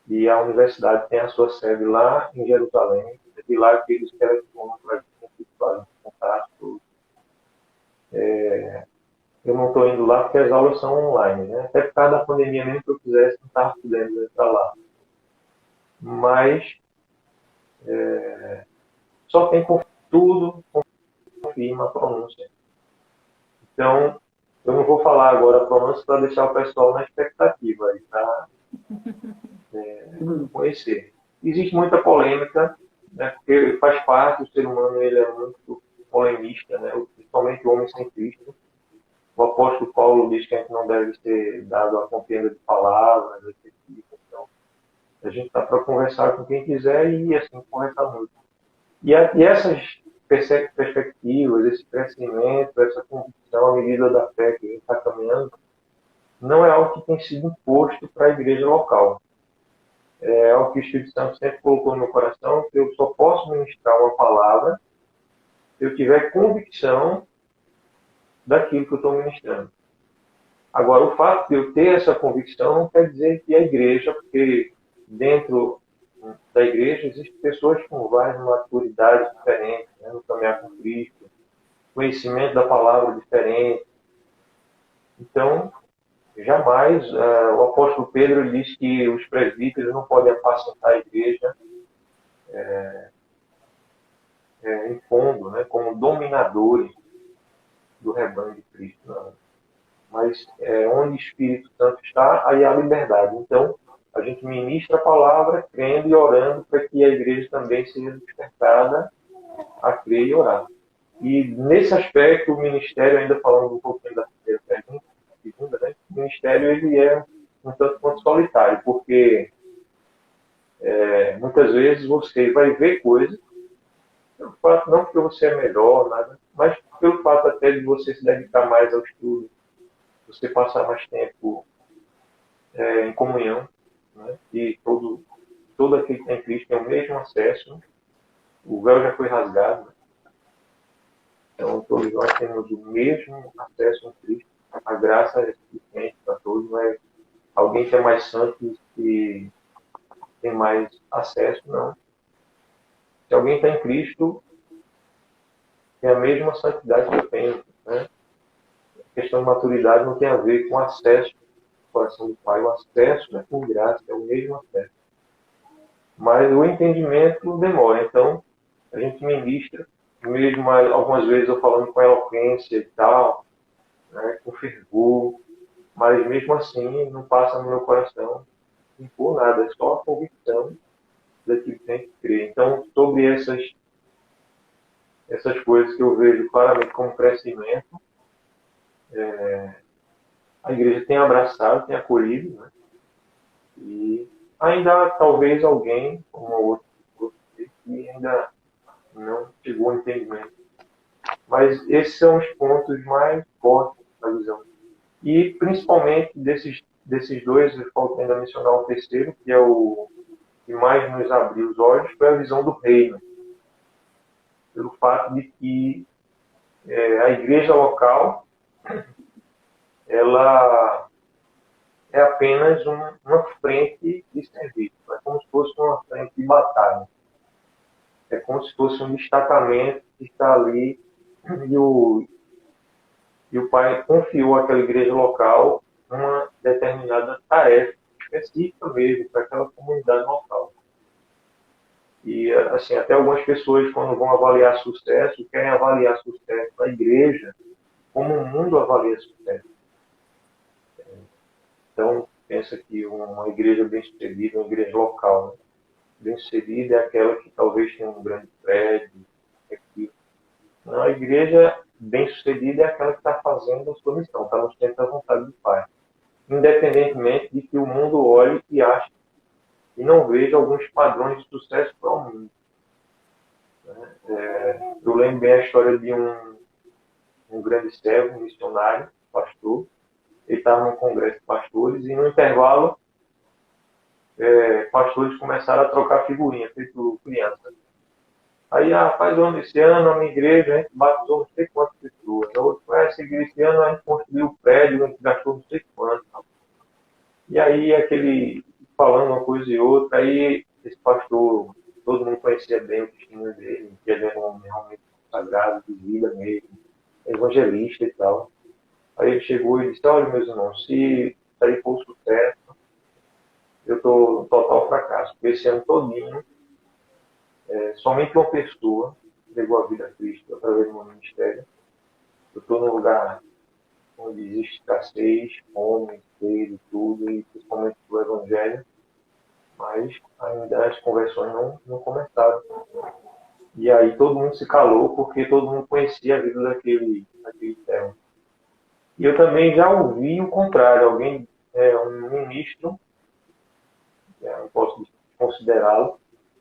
E a universidade tem a sua sede lá em Jerusalém. É de lá que eles telefonam para a gente fazer contato. Eu não estou indo lá porque as aulas são online, né? Até por causa da pandemia, mesmo que eu quisesse, não estava podendo entrar lá. Mas só tem tudo confirma a pronúncia. Então, eu não vou falar agora a pronúncia para deixar o pessoal na expectativa aí, para conhecer. Existe muita polêmica, né? Porque faz parte, o ser humano ele é muito polemista, né? Principalmente o homem sem Cristo. O apóstolo Paulo diz que a gente não deve ser dado a contenda de palavras, etc. Então, a gente está para conversar com quem quiser e, assim, conversar muito. E essas perspectivas, esse crescimento, essa convicção à medida da fé que a gente está caminhando, não é algo que tem sido imposto para a igreja local. É algo que o Espírito Santo sempre colocou no meu coração, que eu só posso ministrar uma palavra se eu tiver convicção daquilo que eu estou ministrando. Agora, o fato de eu ter essa convicção não quer dizer que a igreja, porque dentro da igreja existem pessoas com várias maturidades diferentes, né, no caminhar com Cristo, conhecimento da palavra diferente. Então, jamais, o apóstolo Pedro diz que os presbíteros não podem apacentar a igreja impondo, né, como dominadores do rebanho de Cristo. Não. Mas onde o Espírito Santo está, aí há liberdade. Então, a gente ministra a palavra, crendo e orando para que a igreja também seja despertada a crer e orar. E nesse aspecto, o ministério, ainda falando um pouquinho da primeira pergunta, segunda, né? O ministério ele é um tanto quanto solitário, porque muitas vezes você vai ver coisas, pelo fato, não porque você é melhor, nada, mas pelo fato até de você se dedicar mais ao estudo, você passar mais tempo em comunhão, né? E todo aquele que tem Cristo tem o mesmo acesso, né? O véu já foi rasgado, né? Então todos nós temos o mesmo acesso a Cristo, a graça é suficiente para todos, não é alguém que é mais santo e tem mais acesso, não. Se alguém está em Cristo, tem a mesma santidade que eu tenho, né? A questão de maturidade não tem a ver com acesso ao coração do Pai. O acesso é por graça, é o mesmo acesso. Mas o entendimento demora. Então, a gente ministra, mesmo algumas vezes eu falando com eloquência e tal, né, com fervor, mas mesmo assim não passa no meu coração por nada, é só a convicção daquilo que tem que crer. Então, sobre essas coisas que eu vejo claramente como crescimento, a igreja tem abraçado, tem acolhido, né? E ainda há, talvez alguém, como outro que ainda não chegou ao entendimento. Mas esses são os pontos mais fortes da visão. E principalmente desses dois, eu falta ainda mencionar o terceiro, que é o que mais nos abriu os olhos, foi a visão do reino. Pelo fato de que a igreja local ela é apenas uma frente de serviço. É como se fosse uma frente de batalha. É como se fosse um destacamento que está ali e o Pai confiou àquela igreja local uma determinada tarefa específica mesmo para aquela comunidade local. E, assim, até algumas pessoas, quando vão avaliar sucesso, querem avaliar sucesso da igreja como o mundo avalia sucesso. Então, pensa que uma igreja bem-sucedida, uma igreja local, né? Bem-sucedida é aquela que talvez tenha um grande prédio. Aqui. Não, a igreja bem-sucedida é aquela que está fazendo a sua missão, está no centro da vontade do Pai. Independentemente de que o mundo olhe e ache e não veja alguns padrões de sucesso para o mundo. Eu lembro bem a história de um grande servo, um missionário, pastor. Ele estava num congresso de pastores e no intervalo pastores começaram a trocar figurinha, feito criança. Aí, rapaz, esse ano a minha igreja, a gente batizou não sei quantas pessoas. A outra, essa igreja, esse ano a gente construiu o prédio, a gente gastou não sei quanto. E aí, aquele falando uma coisa e outra, aí esse pastor, todo mundo conhecia bem o testemunho dele, que ele era um homem realmente sagrado, de vida mesmo, evangelista e tal. Aí ele chegou e disse, olha, meus irmãos, se isso aí for sucesso, eu estou no total fracasso. Porque esse ano todinho, somente uma pessoa entregou a vida a Cristo através do meu ministério. Eu estou num lugar onde existe escassez, fome, sede, tudo, e principalmente do Evangelho, mas ainda as conversões não começaram. E aí todo mundo se calou porque todo mundo conhecia a vida daquele servo. E eu também já ouvi o contrário, alguém, um ministro, não posso considerá-lo,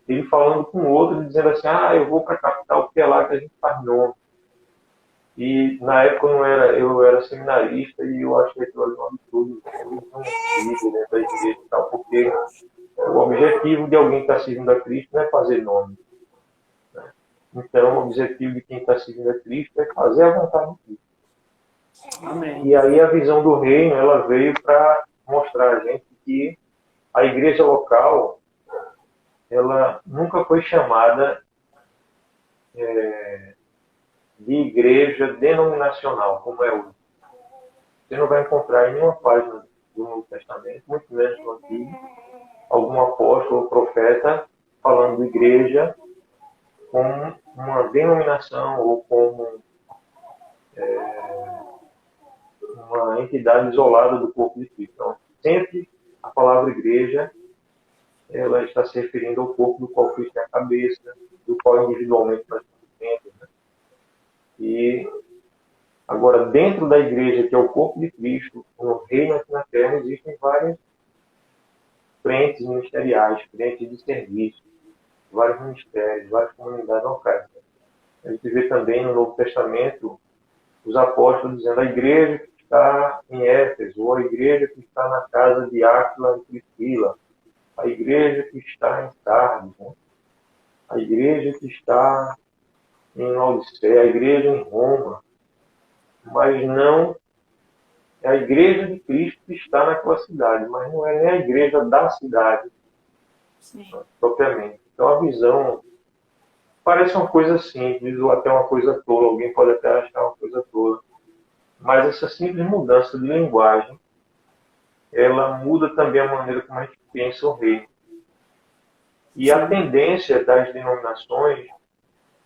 ele falando com o outro, dizendo assim, eu vou para a capital, porque é lá que a gente faz nome. E na época eu era seminarista e eu achei aquilo ali um absurdo, né, da igreja e tal, porque o objetivo de alguém que está seguindo a Cristo não é fazer nome. Né? Então, o objetivo de quem está seguindo a Cristo é fazer a vontade de Cristo. Amém. E aí a visão do reino, ela veio para mostrar a gente que a igreja local, ela nunca foi chamada de igreja denominacional, como é hoje. Você não vai encontrar em nenhuma página do Novo Testamento, muito menos no Antigo, algum apóstolo ou profeta falando de igreja como uma denominação ou como uma entidade isolada do corpo de Cristo. Então, sempre a palavra igreja ela está se referindo ao corpo do qual Cristo é a cabeça, do qual individualmente nós somos membros. Né? E agora, dentro da igreja, que é o corpo de Cristo, no reino aqui na terra, existem várias frentes ministeriais, frentes de serviço, vários ministérios, várias comunidades locais. A gente vê também no Novo Testamento os apóstolos dizendo a igreja que está em Éfeso, ou a igreja que está na casa de Áquila e Priscila, a igreja que está em Sardes, né? A igreja que está em Laodiceia, a igreja em Roma, mas não é a igreja de Cristo que está naquela cidade, mas não é nem a igreja da cidade, propriamente. Então a visão parece uma coisa simples ou até uma coisa tola, alguém pode até achar uma coisa tola, mas essa simples mudança de linguagem, ela muda também a maneira como a gente pensa o reino. E a tendência das denominações,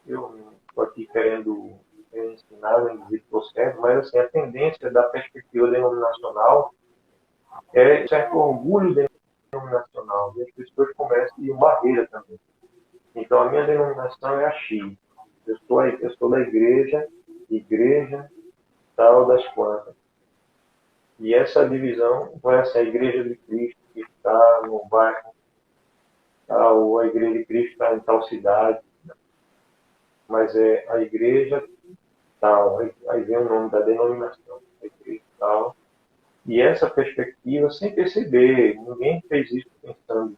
eu não estou aqui querendo ensinar, nem dizer que estou certo, mas assim, a tendência da perspectiva denominacional é certo orgulho denominacional, e as pessoas começam a ir barreira também. Então, a minha denominação é a X. Eu sou da igreja tal das quantas. E essa divisão vai ser a igreja de Cristo que está no bairro tal, ou a igreja de Cristo está em tal cidade. Mas é a igreja tal, aí vem o nome da denominação, a igreja tal. E essa perspectiva, sem perceber, ninguém fez isso pensando,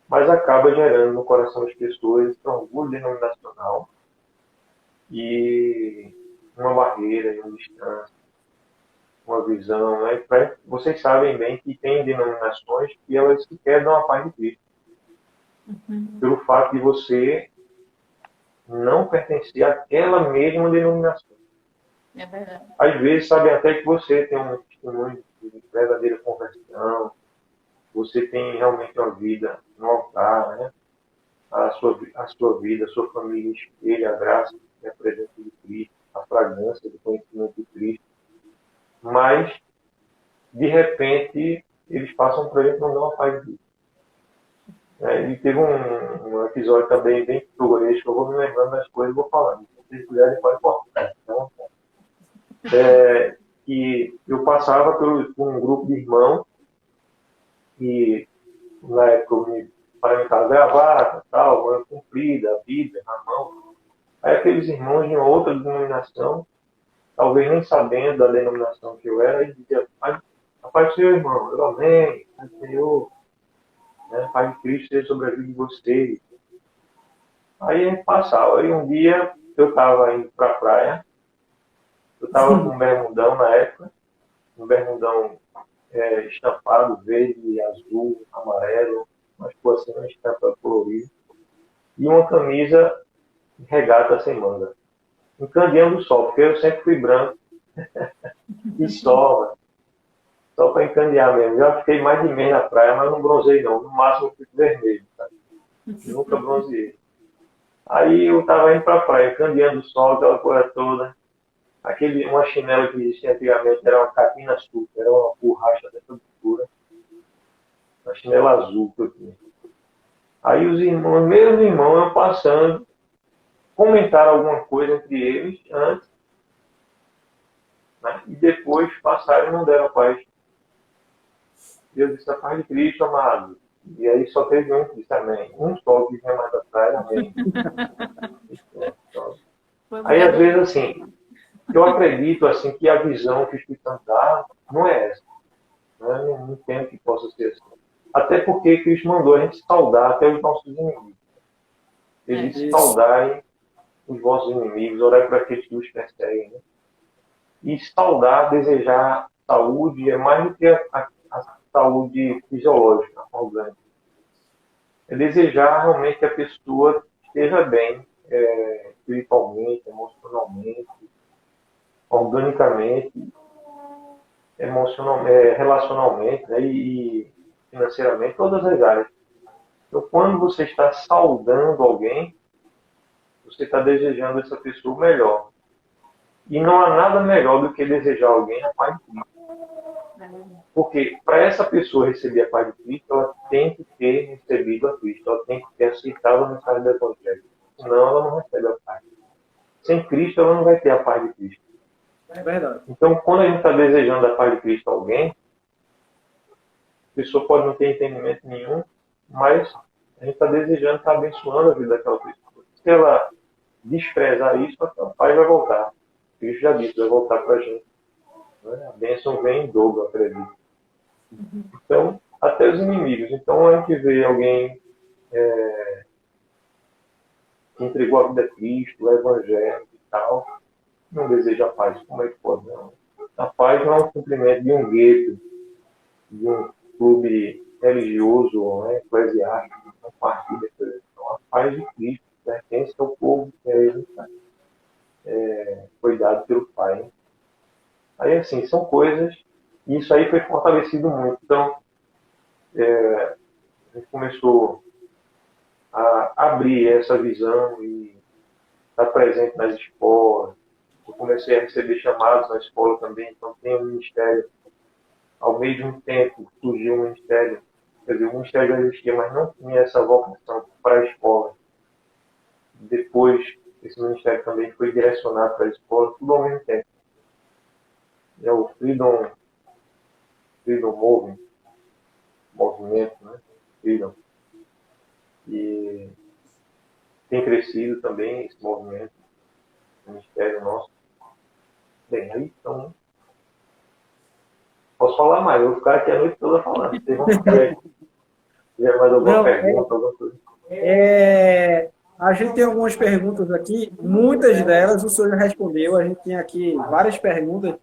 mas acaba gerando no coração das pessoas esse orgulho denominacional e uma barreira e uma distância, uma visão. Né? Vocês sabem bem que tem denominações que elas sequer dão a paz de Cristo. Pelo fato de você não pertencer àquela mesma denominação. É verdade. Às vezes, sabem até que você tem um testemunho de verdadeira conversão, você tem realmente uma vida no altar, né? a sua vida, a sua família espelha a graça e a presença de Cristo, a fragrância do conhecimento de Cristo, mas, de repente, eles passam por ele e não dão a paz de Deus. E teve um episódio também bem pitoresco, eu vou me lembrando das coisas e vou falando. Se vocês quiserem, pode cortar. Então, que eu passava por um grupo de irmãos e, na época, eu me paramentava gravata, tal, manga comprida, a Bíblia na mão. Aí aqueles irmãos de uma outra denominação, talvez nem sabendo da denominação que eu era, eles diziam: a paz do Senhor, irmão, eu amém, a paz do Senhor, né? A paz de Cristo seja sobre a vida de vocês. Aí a gente passava. Aí um dia eu estava indo para a praia, eu estava com um bermudão na época, um bermudão estampado, verde, azul, amarelo, mas por assim, uma estampa colorida, e uma camisa regata sem manga, encandeando o sol, porque eu sempre fui branco e só para encandear mesmo. Já fiquei mais de mês na praia, mas não bronzei não, no máximo eu fico vermelho, sabe? Nunca bronzeei. Aí eu estava indo para a praia, encandeando o sol, aquela coisa toda. Uma chinela que existia antigamente era uma capina açúcar, era uma borracha dessa altura, uma chinela azul que eu tinha. Aí os irmãos, mesmo irmãos, eu passando, comentaram alguma coisa entre eles antes, né? E depois passaram e não deram paz. E eu disse: a paz de Cristo, amado. E aí só teve um que disse amém. Um só que vinha mais atrás, amém. Aí às vezes assim, eu acredito assim, que a visão que o Espírito Santo dá não é essa. Né? Não entendo que possa ser assim. Até porque Cristo mandou a gente saudar até os nossos inimigos. Ele disse: saudai os vossos inimigos, orai para aqueles que os perseguem. Né? E saudar, desejar saúde é mais do que a saúde fisiológica, orgânica. É desejar realmente que a pessoa esteja bem, espiritualmente, emocionalmente, organicamente, relacionalmente, né, e financeiramente, todas as áreas. Então, quando você está saudando alguém, você está desejando essa pessoa melhor. E não há nada melhor do que desejar alguém a paz de Cristo. Porque para essa pessoa receber a paz de Cristo, ela tem que ter recebido a Cristo, ela tem que ter aceitado a mensagem do Evangelho. Senão ela não recebe a paz. Sem Cristo, ela não vai ter a paz de Cristo. É verdade. Então, quando a gente está desejando a paz de Cristo a alguém, a pessoa pode não ter entendimento nenhum, mas a gente está desejando, está abençoando a vida daquela pessoa. Se ela desprezar isso, a paz vai voltar. Cristo já disse, vai voltar para a gente. A bênção vem em dobro, acredito. Então, até os inimigos. Então, a gente vê alguém que entregou a vida a Cristo, o Evangelho e tal, não deseja a paz. Como é que pode? Não. A paz não é um cumprimento de um gueto, de um clube religioso, né, eclesiástico, um partido. Então, a paz de Cristo pertence ao povo que ele foi dado pelo Pai. Hein? Aí, assim, são coisas, e isso aí foi fortalecido muito. Então, a gente começou a abrir essa visão e estar presente nas escolas. Eu comecei a receber chamados na escola também, então tem um ministério. Ao mesmo tempo, surgiu um ministério, quer dizer, o ministério já existia, mas não tinha essa vocação para a escola. Depois, esse ministério também foi direcionado para a escola, tudo ao mesmo tempo. É o Freedom Movimento, né? Freedom. E tem crescido também esse movimento, o ministério nosso. Bem, aí então, posso falar mais, eu vou ficar aqui a noite toda falando. Vocês vão ficar tiver mais alguma pergunta, alguma coisa? A gente tem algumas perguntas aqui, muitas delas o senhor já respondeu, a gente tem aqui várias perguntas.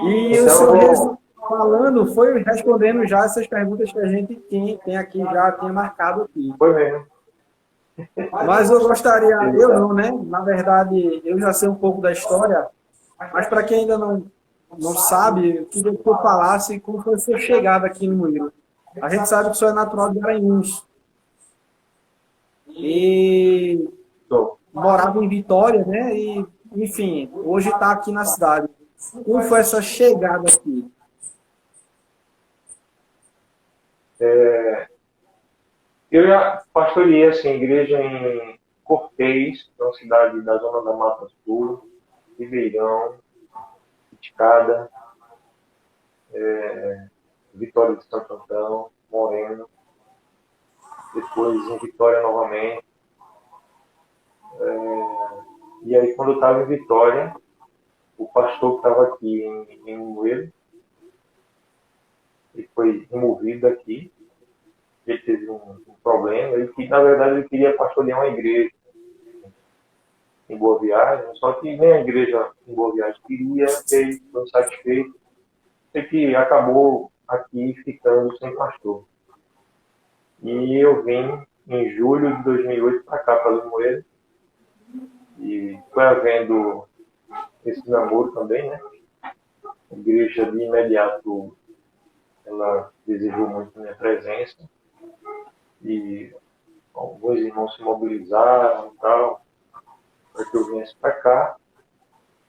E então, o senhor foi respondendo já essas perguntas que a gente tem aqui, já tinha marcado aqui. Foi mesmo. Mas eu gostaria, eu não, né? Na verdade, eu já sei um pouco da história, mas para quem ainda não sabe, eu queria que eu falasse como foi a sua chegada aqui no Moinho. A gente sabe que o senhor é natural de Garanhuns. E Tô. morava em Vitória, né? E, enfim, hoje está aqui na cidade. Como foi essa chegada aqui? Eu já pastoreei assim, igreja em Cortês, que é uma cidade da zona da Mata Sul, Ribeirão, Escada, Vitória de Santo Antão, Moreno, depois em Vitória novamente. E aí, quando eu estava em Vitória, o pastor que estava aqui em Moeiro, ele foi removido aqui, ele teve um problema, ele que na verdade ele queria pastorear uma igreja em Boa Viagem, só que nem a igreja em Boa Viagem queria, ele foi insatisfeito, e que acabou aqui ficando sem pastor. E eu vim em julho de 2008 para cá, para Limoeiro, e foi havendo esse namoro também, né? A igreja de imediato, ela desejou muito minha presença, e alguns irmãos se mobilizaram e tal, para que eu viesse para cá.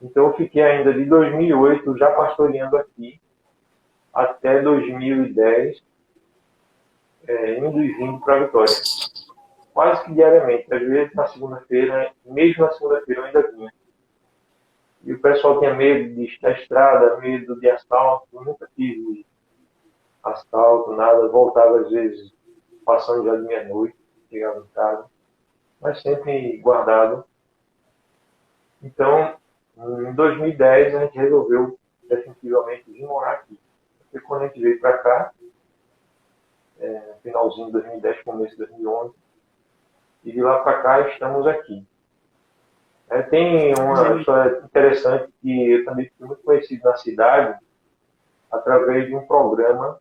Então eu fiquei ainda de 2008 já pastoreando aqui, até 2010, indo e vindo para Vitória. Quase que diariamente, às vezes na segunda-feira, mesmo na segunda-feira eu ainda vinha. E o pessoal tinha medo da estrada, medo de assalto, eu nunca tive assalto, nada, voltava às vezes passando já de meia-noite, chegava em casa, mas sempre guardado. Então, em 2010 a gente resolveu definitivamente vir morar aqui. Porque quando a gente veio para cá, finalzinho de 2010, começo de 2011, e de lá para cá estamos aqui. Tem uma história interessante que eu também fui muito conhecido na cidade através de um programa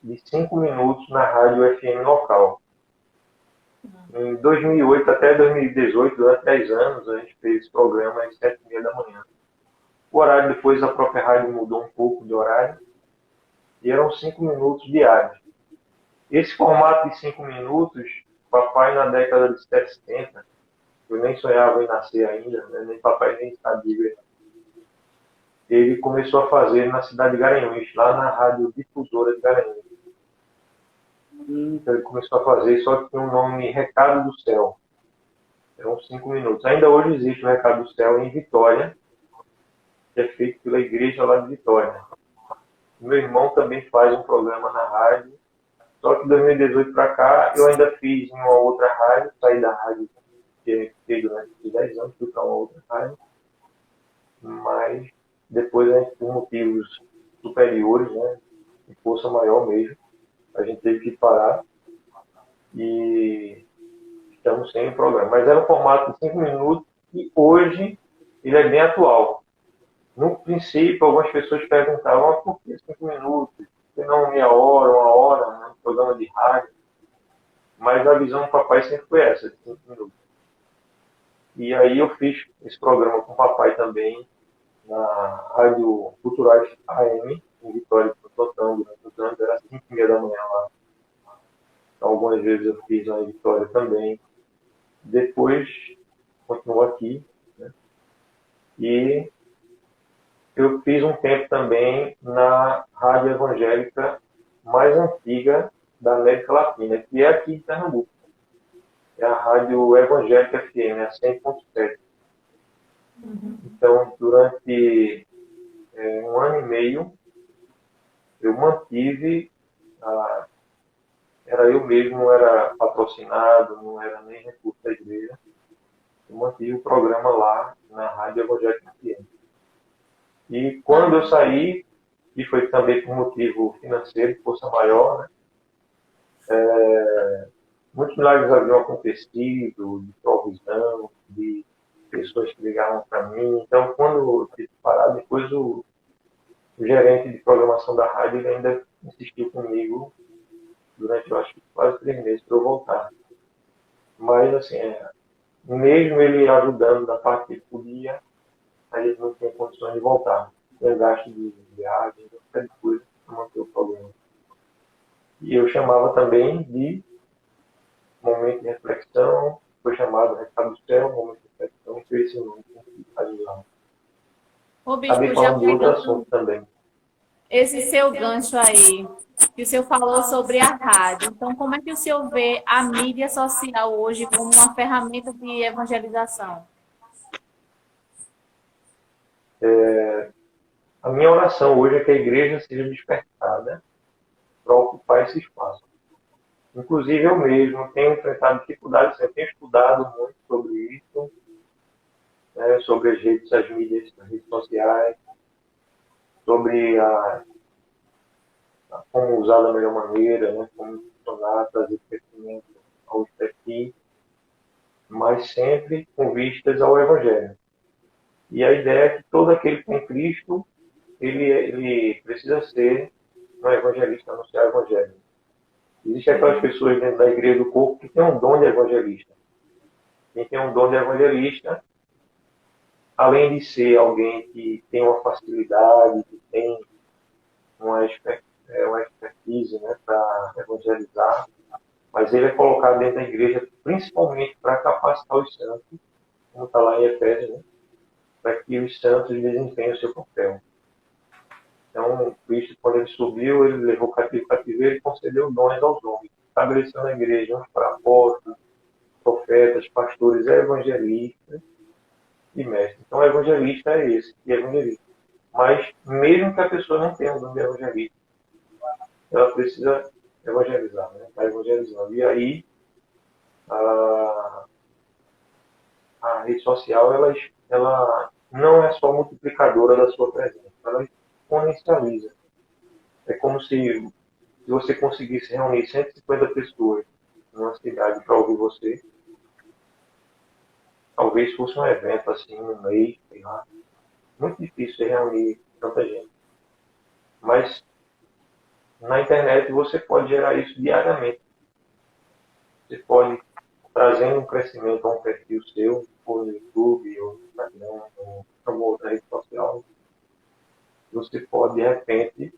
de 5 minutos na rádio FM local. Em 2008 até 2018, durante 10 anos, a gente fez esse programa às 7h30 da manhã. O horário depois a própria rádio mudou um pouco de horário e eram 5 minutos diários. Esse formato de 5 minutos, papai na década de 70, eu nem sonhava em nascer ainda, né? Nem papai nem sabia. Ele começou a fazer na cidade de Garanhuns, lá na rádio difusora de Garanhuns. Então ele começou a fazer, só que tem um nome Recado do Céu. Eram 5 minutos. Ainda hoje existe o Recado do Céu em Vitória, que é feito pela igreja lá de Vitória. Meu irmão também faz um programa na rádio, só que de 2018 para cá eu ainda fiz em uma outra rádio, saí da rádio que fiquei durante 10 anos, fui para uma outra rádio, mas depois a gente, por motivos superiores, né, de força maior mesmo, a gente teve que parar e estamos sem o programa. Mas era um formato de 5 minutos e hoje ele é bem atual. No princípio, algumas pessoas perguntavam por que 5 minutos? Por que não meia hora, uma hora, né? Programa de rádio. Mas a visão do papai sempre foi essa, de 5 minutos. E aí eu fiz esse programa com o papai também, na Rádio Culturais AM, em Vitória de Santo Antão, durante os anos, era 5h30 da manhã lá. Então, algumas vezes eu fiz lá em Vitória também. Depois, continuo aqui, né? E eu fiz um tempo também na rádio evangélica mais antiga da América Latina, que é aqui em Pernambuco. É a Rádio Evangélica FM, a 100.7. Então, durante 1 ano e meio, eu mantive, era eu mesmo, não era patrocinado, não era nem recurso da igreja, eu mantive o programa lá na Rádio Evangélica FM. E quando eu saí, e foi também por motivo financeiro, força maior, né? Muitos milagres haviam acontecido, de provisão, de pessoas que ligavam para mim. Então, quando eu tive que parar, depois o gerente de programação da rádio ele ainda insistiu comigo durante, eu acho, quase 3 meses para eu voltar. Mas, assim, mesmo ele ajudando na parte que ele podia, a gente não tinha condições de voltar. Tinha gasto de viagem, qualquer coisa para manter o programa. E eu chamava também de momento de reflexão, foi chamado Recado do Céu, momento de reflexão, foi esse nome que faz usar. Ô, Acabei Bispo, já falando de outro pegando assunto também. esse seu gancho aí, que o senhor falou sobre a rádio. Então, como é que o senhor vê a mídia social hoje como uma ferramenta de evangelização? A minha oração hoje é que a igreja seja despertada para ocupar esse espaço. Inclusive, eu mesmo tenho enfrentado dificuldades, eu tenho estudado muito sobre isso, né, sobre as mídias, as redes sociais, sobre como usar da melhor maneira, né, como funcionar, trazer crescimento ao aqui, mas sempre com vistas ao Evangelho. E a ideia é que todo aquele que tem Cristo, ele precisa ser um evangelista, anunciar o Evangelho. Existem aquelas pessoas dentro da igreja do corpo que têm um dom de evangelista. Quem tem um dom de evangelista, além de ser alguém que tem uma facilidade, que tem uma expertise, né, para evangelizar, mas ele é colocado dentro da igreja principalmente para capacitar os santos, como está lá em Efésios, né, para que os santos desempenhem o seu papel. Então, Cristo, quando ele subiu, ele levou cativeiro e concedeu dons aos homens, estabeleceu na igreja uns para apóstolos, profetas, pastores, evangelistas e mestres. Então, evangelista é esse, e evangelista. Mas, mesmo que a pessoa não tenha o dom de evangelista, ela precisa evangelizar, né? Está evangelizando. E aí, a, a rede social, ela não é só multiplicadora da sua presença, ela exponencializa. É como se você conseguisse reunir 150 pessoas numa cidade para ouvir você. Talvez fosse um evento assim, no mês, sei lá. Muito difícil reunir tanta gente. Mas na internet você pode gerar isso diariamente. Você pode trazer um crescimento a um perfil seu, ou no YouTube, ou no Instagram, ou em outra rede social. Você pode, de repente,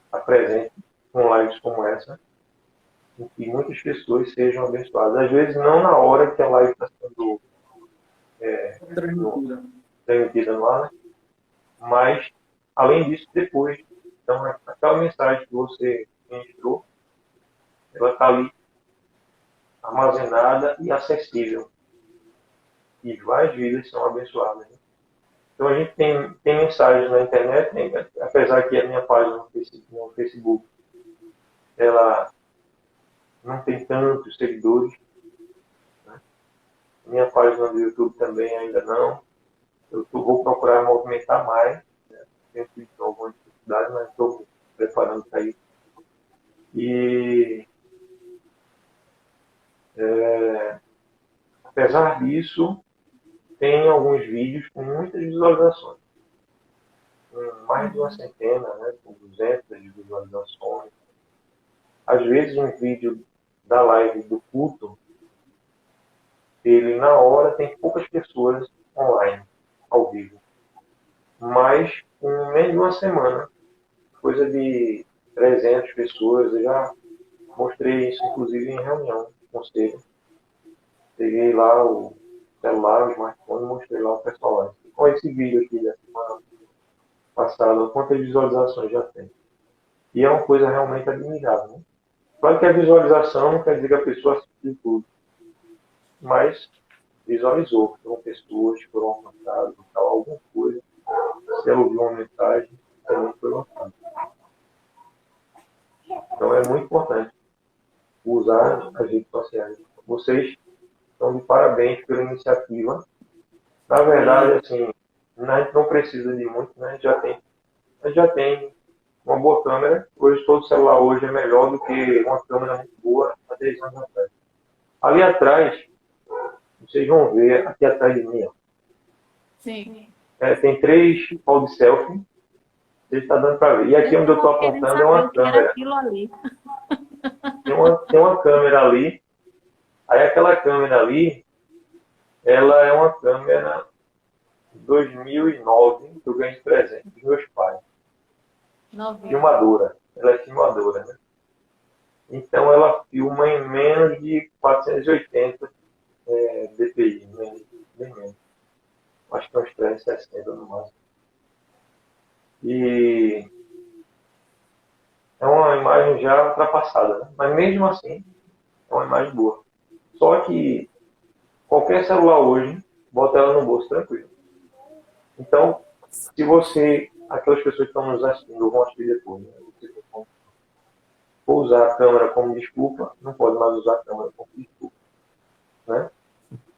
estar presente com lives como essa, em que muitas pessoas sejam abençoadas. Às vezes não na hora que a live está sendo transmitida lá, né? Mas, além disso, depois. Então, aquela mensagem que você ministrou, ela está ali armazenada e acessível. E várias vidas são abençoadas. Né? Então, a gente tem mensagens na internet, né? Apesar que a minha página no Facebook ela não tem tantos seguidores. Né? Minha página do YouTube também ainda não. Eu vou procurar movimentar mais. Né? Tenho tido algumas dificuldades, mas estou preparando para isso. E, apesar disso, tem alguns vídeos com muitas visualizações. Mais de uma centena, né? Com 200 visualizações. Às vezes, um vídeo da live do culto, ele na hora tem poucas pessoas online, ao vivo. Mas, em menos de uma semana, coisa de 300 pessoas, eu já mostrei isso, inclusive, em reunião de conselho. Peguei lá o celular, o smartphone, e mostrei lá o pessoal lá. Olha esse vídeo aqui da semana passada, quantas visualizações já tem. E é uma coisa realmente admirável. Né? Claro que a visualização não quer dizer que a pessoa assistiu tudo, mas visualizou, foram pessoas, foram alcançadas, alguma coisa. Se ela ouviu uma mensagem, também foi lançada. Então é muito importante usar as redes sociais. Vocês estão de parabéns pela iniciativa. Na verdade, assim, a gente não precisa de muito, né? A gente já tem uma boa câmera. Hoje, todo celular hoje é melhor do que uma câmera muito boa há 3 anos atrás. Ali atrás, vocês vão ver, aqui atrás de mim, ó, Sim. tem 3 pau de selfie. Vocês estão dando para ver. E aqui onde eu estou apontando é uma câmera. Ali. Tem uma câmera ali. Aí aquela câmera ali, ela é uma câmera 2009 que eu ganhei de presente dos meus pais. Filmadora. Ela é filmadora, né? Então ela filma em menos de 480 dpi, bem menos. Acho que uns 360 no máximo. E é uma imagem já ultrapassada, né? Mas mesmo assim, é uma imagem boa. Só que qualquer celular hoje, bota ela no bolso tranquilo. Então, se você, aquelas pessoas que estão nos assistindo, vão assistir depois, né? For usar a câmera como desculpa, não pode mais usar a câmera como desculpa, né?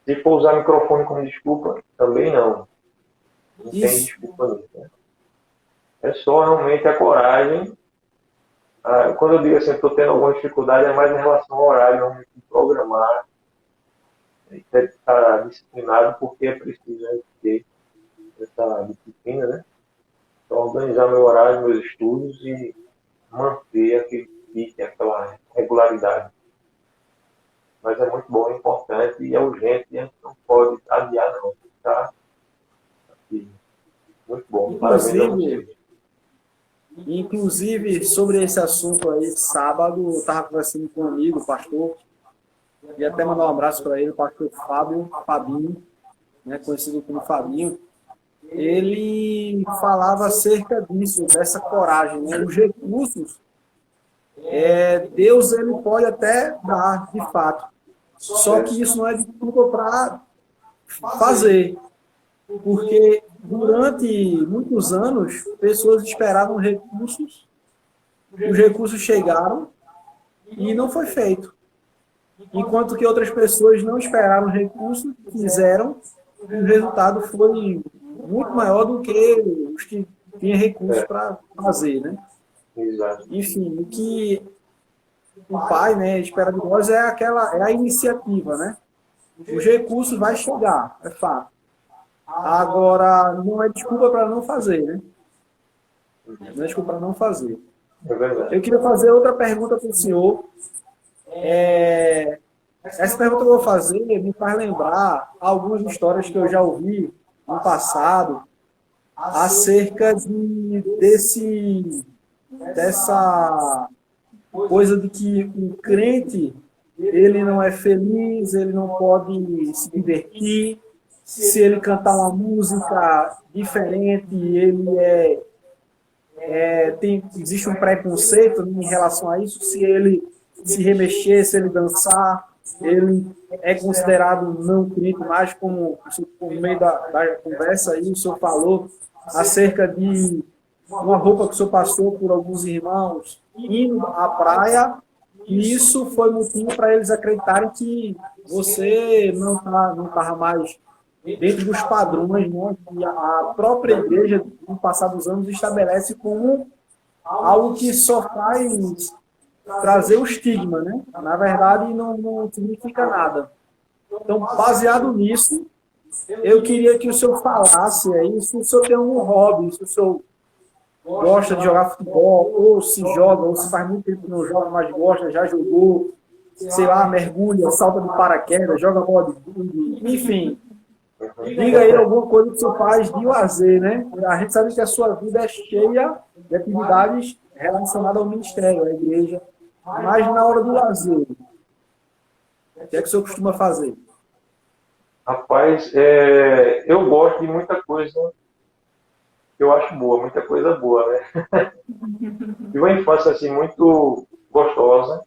Se for usar microfone como desculpa, também não. Não tem Isso. desculpa nisso, né? É só realmente a coragem. Quando eu digo assim, estou tendo alguma dificuldade, é mais em relação ao horário, realmente programar, estar disciplinado, porque é preciso ter essa disciplina, né? Então, organizar meu horário, meus estudos e manter aquele pique, aquela regularidade. Mas é muito bom, é importante e é urgente e a gente não pode adiar, não. Tá? Muito bom. Parabéns a Inclusive, vocês. inclusive, sobre esse assunto aí, sábado, eu estava conversando com um amigo, pastor, e até mandar um abraço para ele, o pastor Fabinho, né, conhecido como Fabinho. Ele falava acerca disso, dessa coragem, né? Os recursos, Deus ele pode até dar, de fato. Só que isso não é desculpa para fazer. Porque durante muitos anos, pessoas esperavam recursos, os recursos chegaram e não foi feito. Enquanto que outras pessoas não esperaram recursos, fizeram, e o resultado foi muito maior do que os que tinham recursos para fazer, né? Exato. Enfim, o que o pai, né, espera de nós é a iniciativa, né? Os recursos vai chegar, é fato. Agora, não é desculpa para não fazer, né? Não é desculpa para não fazer. É verdade. Eu queria fazer outra pergunta para o senhor. Essa pergunta que eu vou fazer me faz lembrar algumas histórias que eu já ouvi no passado acerca dessa coisa de que o crente ele não é feliz, ele não pode se divertir. Se ele cantar uma música diferente, existe um preconceito em relação a isso. Se ele se remexer, se ele dançar, ele é considerado não crente, mais como no meio da conversa aí, o senhor falou acerca de uma roupa que o senhor passou por alguns irmãos indo à praia, e isso foi motivo para eles acreditarem que você não estava mais dentro dos padrões, né, que a própria igreja, no passar dos anos, estabelece como algo que só faz trazer o estigma, né? Na verdade, não significa nada. Então, baseado nisso, eu queria que o senhor falasse aí se o senhor tem algum hobby, se o senhor gosta de jogar futebol, ou se joga, ou se faz muito tempo que não joga, mas gosta, já jogou, sei lá, mergulha, salta de paraquedas, joga bola de gude, enfim. Diga aí alguma coisa que o senhor faz de lazer, né? A gente sabe que a sua vida é cheia de atividades relacionadas ao ministério, à igreja, mas na hora do lazer, o que é que o senhor costuma fazer? Rapaz, eu gosto de muita coisa que eu acho boa, muita coisa boa, né? Tive uma infância assim muito gostosa.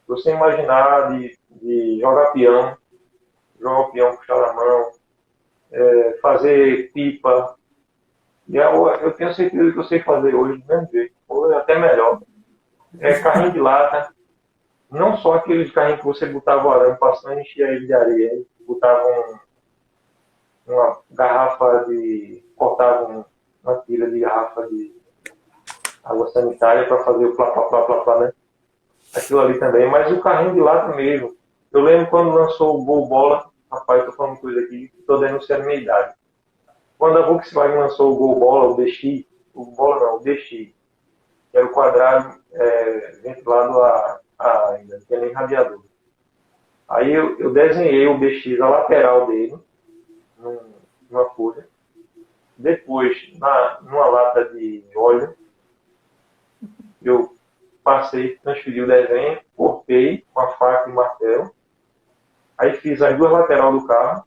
Você imaginar de jogar o peão, puxar na mão, fazer pipa. E eu tenho certeza que eu sei fazer hoje do mesmo jeito, ou até melhor. Carrinho de lata, não só aqueles carrinhos que você botava o arame passando e enchia ele de areia, hein? Botava uma garrafa cortava uma tira de garrafa de água sanitária para fazer o plá, plá, plá, plá, plá, né? Aquilo ali também, mas o carrinho de lata mesmo. Eu lembro quando lançou o Gol Bola, rapaz, estou falando coisa aqui, estou denunciando a minha idade. Quando a Volkswagen lançou o Gol Bola, o DX, o Bola não, o DX, que era o quadrado ventilado ainda, não tinha nem radiador. Aí eu desenhei o BX, a lateral dele, numa folha. Depois, numa lata de óleo, eu passei, transferi o desenho, cortei com a faca e martelo, aí fiz as duas laterais do carro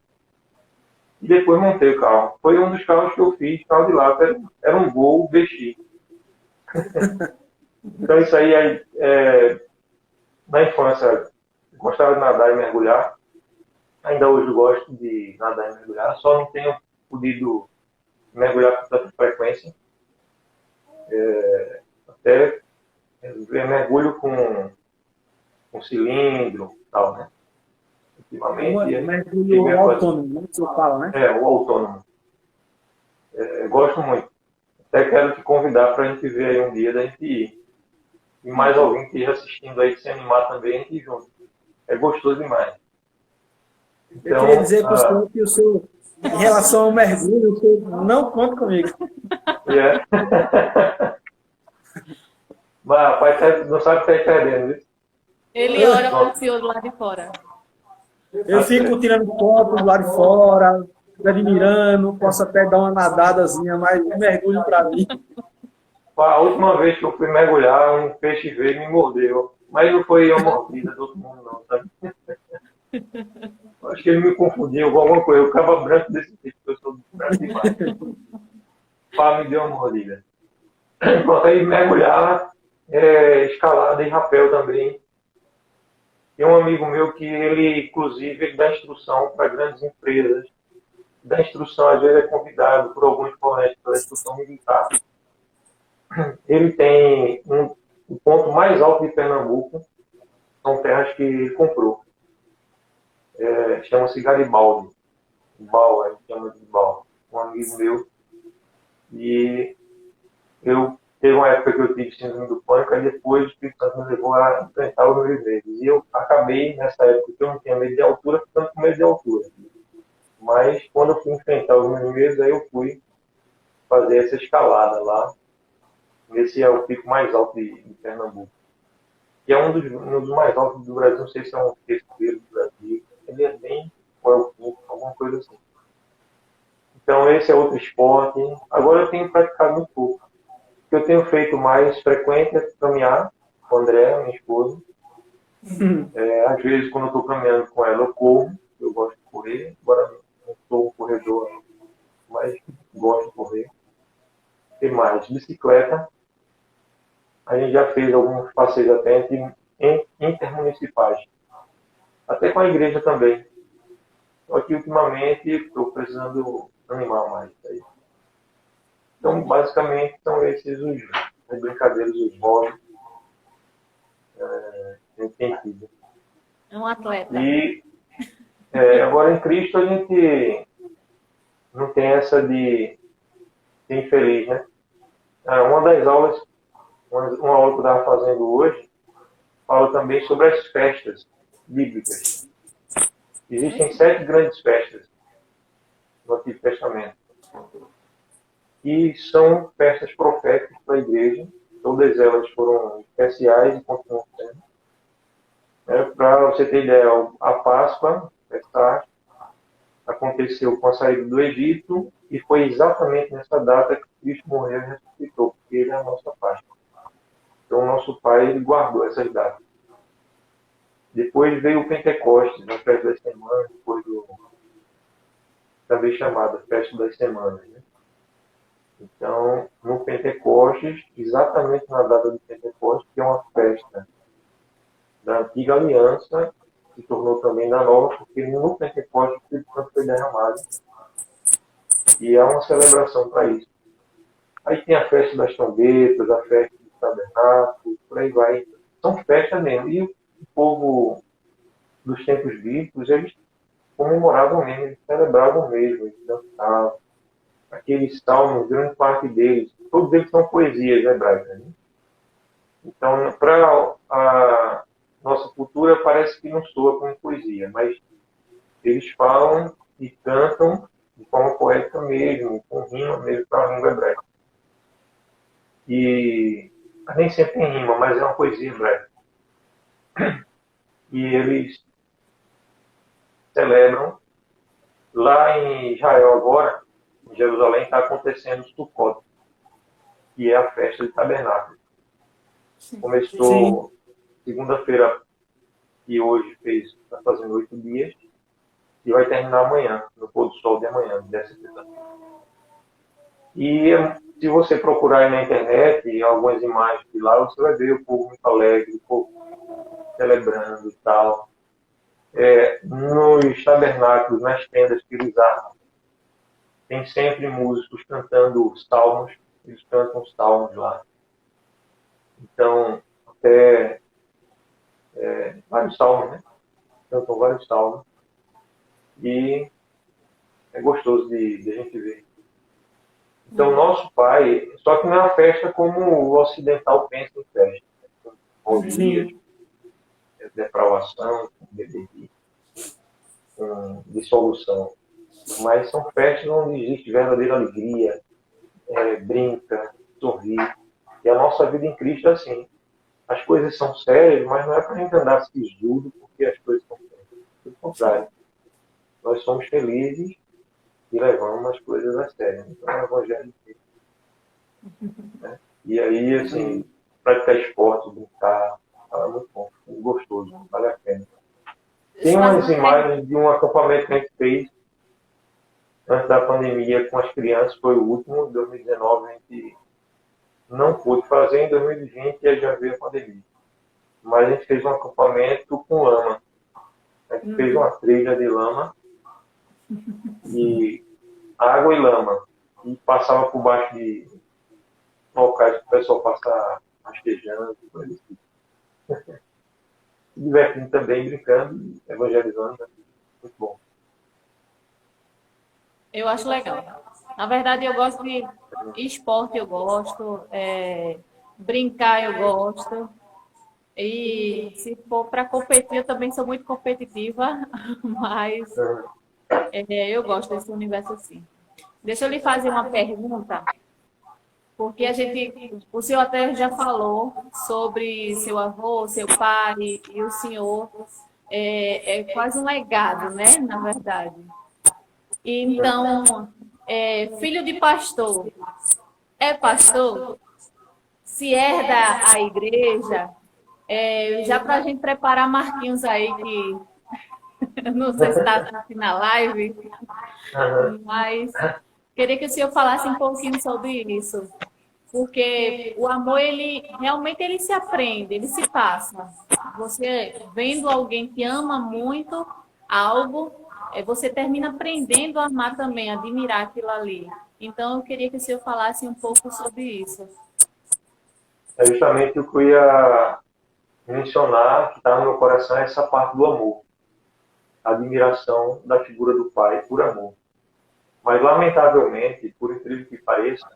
e depois montei o carro. Foi um dos carros que eu fiz, carro de lata, era um Gol BX. Então isso aí, na infância, gostava de nadar e mergulhar. Ainda hoje gosto de nadar e mergulhar, só não tenho podido mergulhar com tanta frequência. Até mergulho com cilindro e tal, né? Ultimamente. Mergulho autônomo, né? Que você fala, né? O autônomo. Gosto muito. Até quero te convidar para a gente ver aí um dia da gente ir. E mais alguém que esteja assistindo aí, se animar também, a gente ir junto. É gostoso demais. Eu queria dizer para o senhor que o senhor, em relação ao mergulho, o senhor não conta comigo. Mas rapaz, não sabe o que está perdendo, viu? Ele olha para o senhor do lado de fora. Eu fico tirando fotos lá de fora, admirando, posso até dar uma nadadazinha, mas mergulho para mim. A última vez que eu fui mergulhar, um peixe veio e me mordeu. Mas não foi uma mordida de outro mundo, não, sabe? Acho que ele me confundiu com alguma coisa. Eu ficava branco desse tipo, eu sou branco demais. Pá, me deu uma mordida. Pronto, aí mergulhar, escalada e rapel também. Tem um amigo meu que ele, inclusive, ele dá instrução para grandes empresas. Dá instrução, às vezes é convidado por alguns corretos para instrução militar. Ele tem o ponto mais alto de Pernambuco, são terras que ele comprou. Chama-se Garibaldi. Bal, a gente chama de Bal. Um amigo meu. E teve uma época que eu tive síndrome do pânico, e depois o Espírito Santo me levou a enfrentar os meus medos. E eu acabei, nessa época que eu não tinha medo de altura, ficando com medo de altura. Mas quando eu fui enfrentar os meus medos, aí eu fui fazer essa escalada lá. Esse é o pico mais alto de Pernambuco. Que é um dos mais altos do Brasil, não sei se é um terceiro do Brasil. Ele é bem, ou é o quinto, alguma coisa assim. Então esse é outro esporte. Agora eu tenho praticado muito pouco. O que eu tenho feito mais frequente é caminhar com a André, minha esposa. Às vezes, quando eu estou caminhando com ela, eu corro. Eu gosto de correr. Agora não sou um corredor, mas gosto de correr. Tem mais bicicleta. A gente já fez alguns passeios até intermunicipais. Até com a igreja também. Só que ultimamente estou precisando animar mais. Aí. Então, basicamente, são esses as brincadeiras, os hobbies. Tem tido. É um atleta. E agora em Cristo a gente não tem essa de ser infeliz, né? Uma das aulas, uma aula que eu estava fazendo hoje, fala também sobre as festas bíblicas. Existem 7 grandes festas no Antigo Testamento. E são festas proféticas para a igreja. Todas elas foram especiais e continuam sendo. Para você ter ideia, a Páscoa, aconteceu com a saída do Egito e foi exatamente nessa data que Cristo morreu e ressuscitou, porque ele é a nossa Páscoa. Então, o nosso Pai ele guardou essas datas. Depois veio o Pentecostes, na festa das semanas, depois também chamada Festa das Semanas. Né? Então, no Pentecostes, exatamente na data do Pentecostes, que é uma festa da antiga aliança, se tornou também da nova, porque no Pentecostes o Espírito Santo foi derramado. E há uma celebração para isso. Aí tem a festa das trombetas, a festa do tabernáculo, por aí vai. São festas mesmo. E o povo dos tempos bíblicos, eles comemoravam mesmo, eles celebravam mesmo, eles dançavam. Aqueles salmos, grande parte deles, todos eles são poesias hebraicas. Né? Então, para a nossa cultura, parece que não soa como poesia, mas eles falam e cantam de forma poética mesmo, com rima mesmo para a língua hebraica. E nem sempre tem rima, mas é uma poesia hebraica. E eles celebram. Lá em Israel agora, em Jerusalém, está acontecendo o Sukkot, que é a festa de tabernáculo. Começou segunda-feira e hoje está fazendo 8 dias e vai terminar amanhã, no pôr do sol de amanhã, dessa quinta. E se você procurar aí na internet algumas imagens de lá, você vai ver o povo muito alegre, o povo celebrando e tal. Nos tabernáculos, nas tendas que eles armam, tem sempre músicos cantando salmos, eles cantam salmos lá. Então, até vários salmos, né? Cantam vários salmos. E é gostoso de a gente ver. Então, nosso Pai, só que não é uma festa como o ocidental pensa em festa, né? Com orgias, depravação, com bebedia, com dissolução. Mas são festas onde existe verdadeira alegria, brinca, sorri. E a nossa vida em Cristo é assim. As coisas são sérias, mas não é para a gente andar se desjudo porque as coisas são sérias. Pelo contrário, nós somos felizes e levamos as coisas a sério. Então é o Evangelho de Cristo. Né? E aí, assim, praticar esporte, brincar, é muito bom, muito gostoso, vale a pena. Tem umas imagens de um acampamento que a gente fez antes da pandemia com as crianças, foi o último, em 2019, a gente não pôde fazer, em 2020 e aí já veio a pandemia. Mas a gente fez um acampamento com lama. A gente fez uma trilha de lama e água e lama. E passava por baixo de locais que o pessoal passa rastejando, coisas assim. Se divertindo também, brincando, evangelizando, né? Muito bom. Eu acho legal. Na verdade, eu gosto de esporte, eu gosto, brincar, eu gosto. E se for para competir, eu também sou muito competitiva, mas eu gosto desse universo assim. Deixa eu lhe fazer uma pergunta, porque o senhor até já falou sobre seu avô, seu pai e o senhor. É quase um legado, né? Na verdade. Então, filho de pastor, é pastor? Se herda a igreja? Já para a gente preparar Marquinhos aí, que eu não sei se está aqui na live, mas queria que o senhor falasse um pouquinho sobre isso. Porque o amor, ele realmente ele se aprende, ele se passa. Você vendo alguém que ama muito algo, você termina aprendendo a amar também, a admirar aquilo ali. Então, eu queria que o senhor falasse um pouco sobre isso. É justamente o que eu ia mencionar, que está no meu coração, é essa parte do amor. A admiração da figura do pai por amor. Mas, lamentavelmente, por incrível que pareça,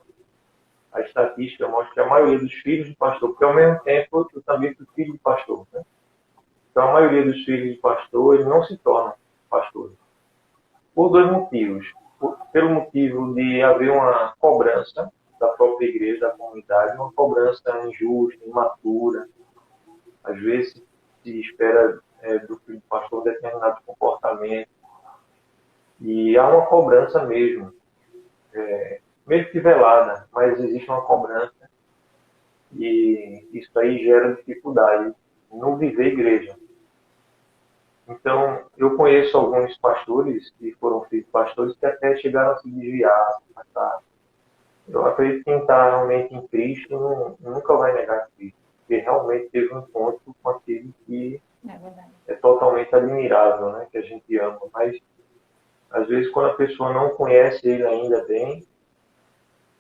a estatística mostra que a maioria dos filhos de pastor, porque ao mesmo tempo eu também fui filho de pastor, né? Então a maioria dos filhos de pastor eles não se tornam pastores. Por dois motivos. Pelo motivo de haver uma cobrança da própria igreja, da comunidade, uma cobrança injusta, imatura. Às vezes se espera do filho de pastor determinado comportamento. E há uma cobrança mesmo. Mesmo que velada, mas existe uma cobrança e isso aí gera dificuldade no viver igreja. Então, eu conheço alguns pastores que foram filhos de pastores que até chegaram a se desviar. Eu acredito que quem está realmente em Cristo nunca vai negar Cristo, porque realmente teve um encontro com aquele que é totalmente admirável, né? Que a gente ama. Mas, às vezes, quando a pessoa não conhece ele ainda bem,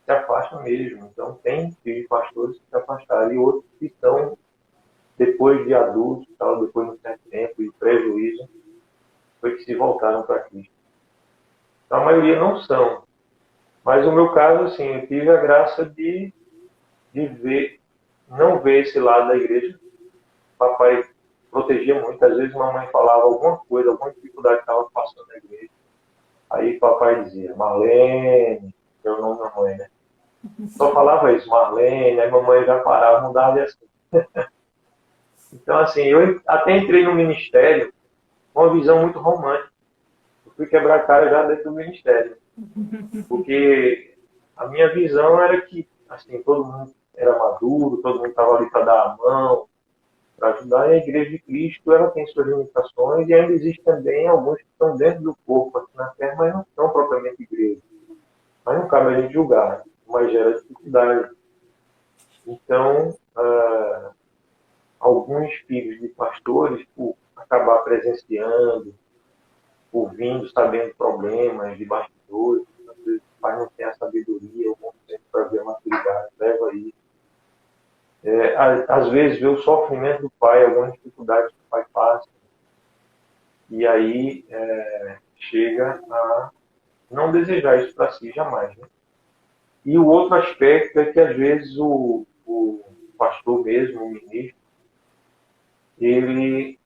se afasta mesmo. Então, tem filhos de pastores que se afastaram e outros que estão, depois de adultos, depois de um certo tempo e prejuízo, foi que se voltaram para Cristo. Então, a maioria não são. Mas no meu caso, assim, eu tive a graça de não ver esse lado da igreja. Papai protegia muito. Às vezes, mamãe falava alguma coisa, alguma dificuldade que estava passando na igreja. Aí, papai dizia, Marlene, que é o nome da mãe, né? Só falava isso, Marlene, aí mamãe já parava, mudava de assunto. Então, assim, eu até entrei no ministério com uma visão muito romântica. Eu fui quebrar a cara já dentro do ministério. Porque a minha visão era que, assim, todo mundo era maduro, todo mundo estava ali para dar a mão, para ajudar. E a Igreja de Cristo, ela tem suas limitações e ainda existe também alguns que estão dentro do corpo aqui na Terra, mas não são propriamente igreja. Mas não cabe a gente julgar, mas gera dificuldade. Então, alguns filhos de pastores, por acabar presenciando, ouvindo, sabendo problemas de bastidores, às vezes o pai não tem a sabedoria, o bom senso para ver a maturidade, leva aí. Às vezes vê o sofrimento do pai, algumas dificuldades que o pai passa, e aí chega a não desejar isso para si jamais. Né? E o outro aspecto é que às vezes o pastor mesmo, o ministro, ele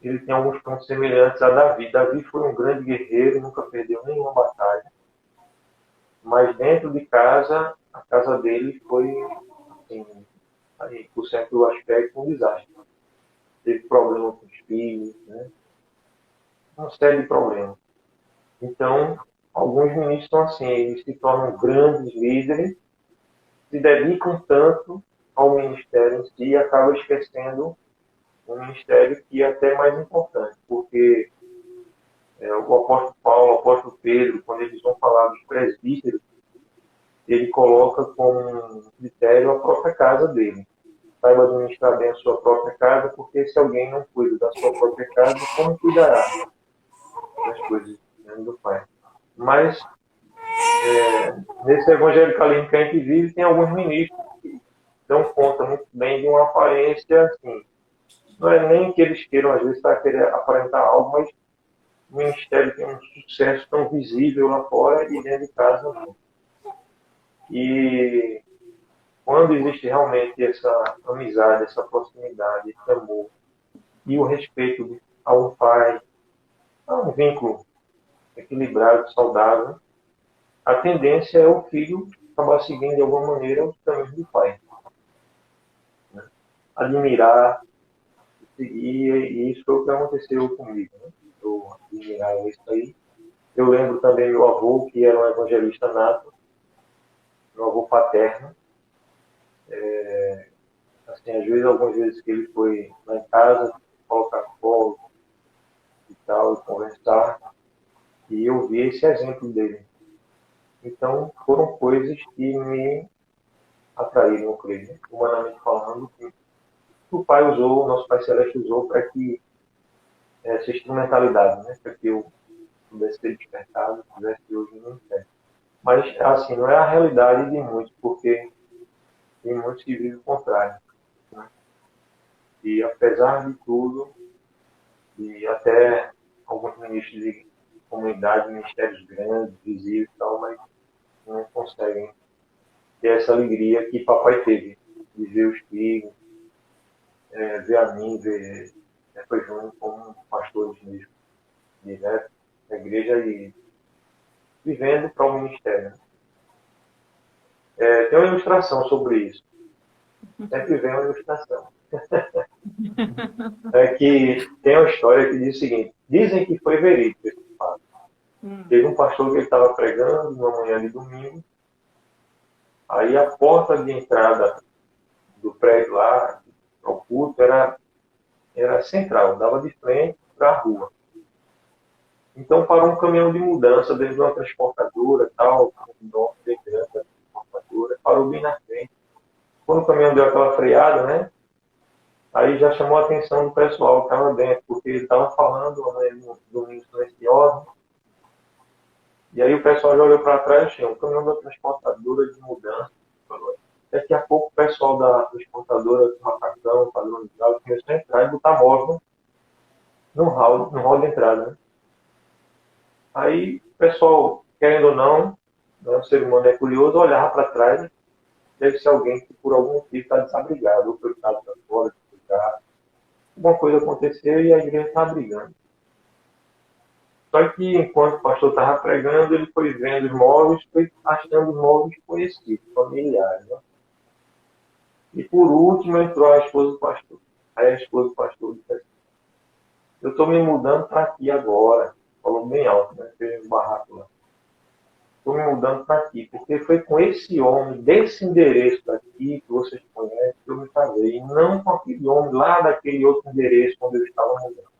tem alguns pontos semelhantes a Davi. Davi foi um grande guerreiro, nunca perdeu nenhuma batalha, mas dentro de casa, a casa dele foi, assim, aí, por certo aspecto, um desastre. Teve problema com os filhos, né? Uma série de problemas. Então, alguns ministros são assim, eles se tornam grandes líderes, se dedicam tanto ao ministério em si e acabam esquecendo um ministério que é até mais importante, porque o apóstolo Paulo, o apóstolo Pedro, quando eles vão falar dos presbíteros, ele coloca como critério a própria casa dele. Saiba administrar bem a sua própria casa, porque se alguém não cuida da sua própria casa, como cuidará das coisas do Pai? Mas, nesse evangelicalismo que a gente vive, tem alguns ministros que dão conta muito bem de uma aparência, assim, não é nem que eles queiram, às vezes, para querer aparentar algo, mas o ministério tem um sucesso tão visível lá fora e dentro de casa não. E quando existe realmente essa amizade, essa proximidade, esse amor e o respeito a um pai, a um vínculo equilibrado, saudável, a tendência é o filho acabar seguindo de alguma maneira os caminhos do pai. Né? Admirar, seguir, e isso foi o que aconteceu comigo. Né? Eu admirava isso aí. Eu lembro também meu avô, que era um evangelista nato, meu avô paterno. Assim, às vezes, algumas vezes que ele foi lá em casa, colocar fogo e tal, e conversar, e eu vi esse exemplo dele. Então, foram coisas que me atraíram, eu creio, né? Humanamente falando, que o Pai usou, o nosso Pai Celeste usou para que essa instrumentalidade, né? Para que eu pudesse ser despertado, pudesse hoje no ministério. Mas, assim, não é a realidade de muitos, porque tem muitos que vivem o contrário. Né? E, apesar de tudo, e até alguns ministros de comunidade, ministérios grandes, visíveis e tal, mas não conseguem ter essa alegria que papai teve, de ver os filhos, ver a mim, ver foi Júnior como pastores mesmo, direto na igreja e vivendo para o ministério. Tem uma ilustração sobre isso. Sempre vem uma ilustração. Que tem uma história que diz o seguinte: dizem que foi verídico esse fato. Teve um pastor que ele estava pregando numa manhã de domingo, aí a porta de entrada do prédio lá, ao culto, era central, dava de frente para a rua. Então parou um caminhão de mudança dentro de uma transportadora, tal, um dono bem grande da transportadora, parou bem na frente. Quando o caminhão deu aquela freada, né? Aí já chamou a atenção do pessoal que estava dentro, porque ele estava falando no domingo silencioso. E aí o pessoal já olhou para trás, tinha um caminhão da transportadora de mudança. Daqui a pouco o pessoal da transportadora com macacão, padronizado, começou a entrar e botar móvel no hall de entrada. Né? Aí o pessoal, querendo ou não, o ser humano é curioso, olhava para trás, deve ser alguém que por algum motivo está desabrigado, ou foi ficado para fora, alguma coisa aconteceu e a igreja está brigando. Só que enquanto o pastor estava pregando, ele foi vendo os móveis, foi achando os móveis conhecidos, familiares. Né? E por último entrou a esposa do pastor. Aí a esposa do pastor disse assim: eu estou me mudando para aqui agora. Falou bem alto, né? Fez um barraco lá. estou me mudando para aqui, porque foi com esse homem, desse endereço daqui, que vocês conhecem, que eu me casei, e não com aquele homem lá daquele outro endereço onde eu estava mudando.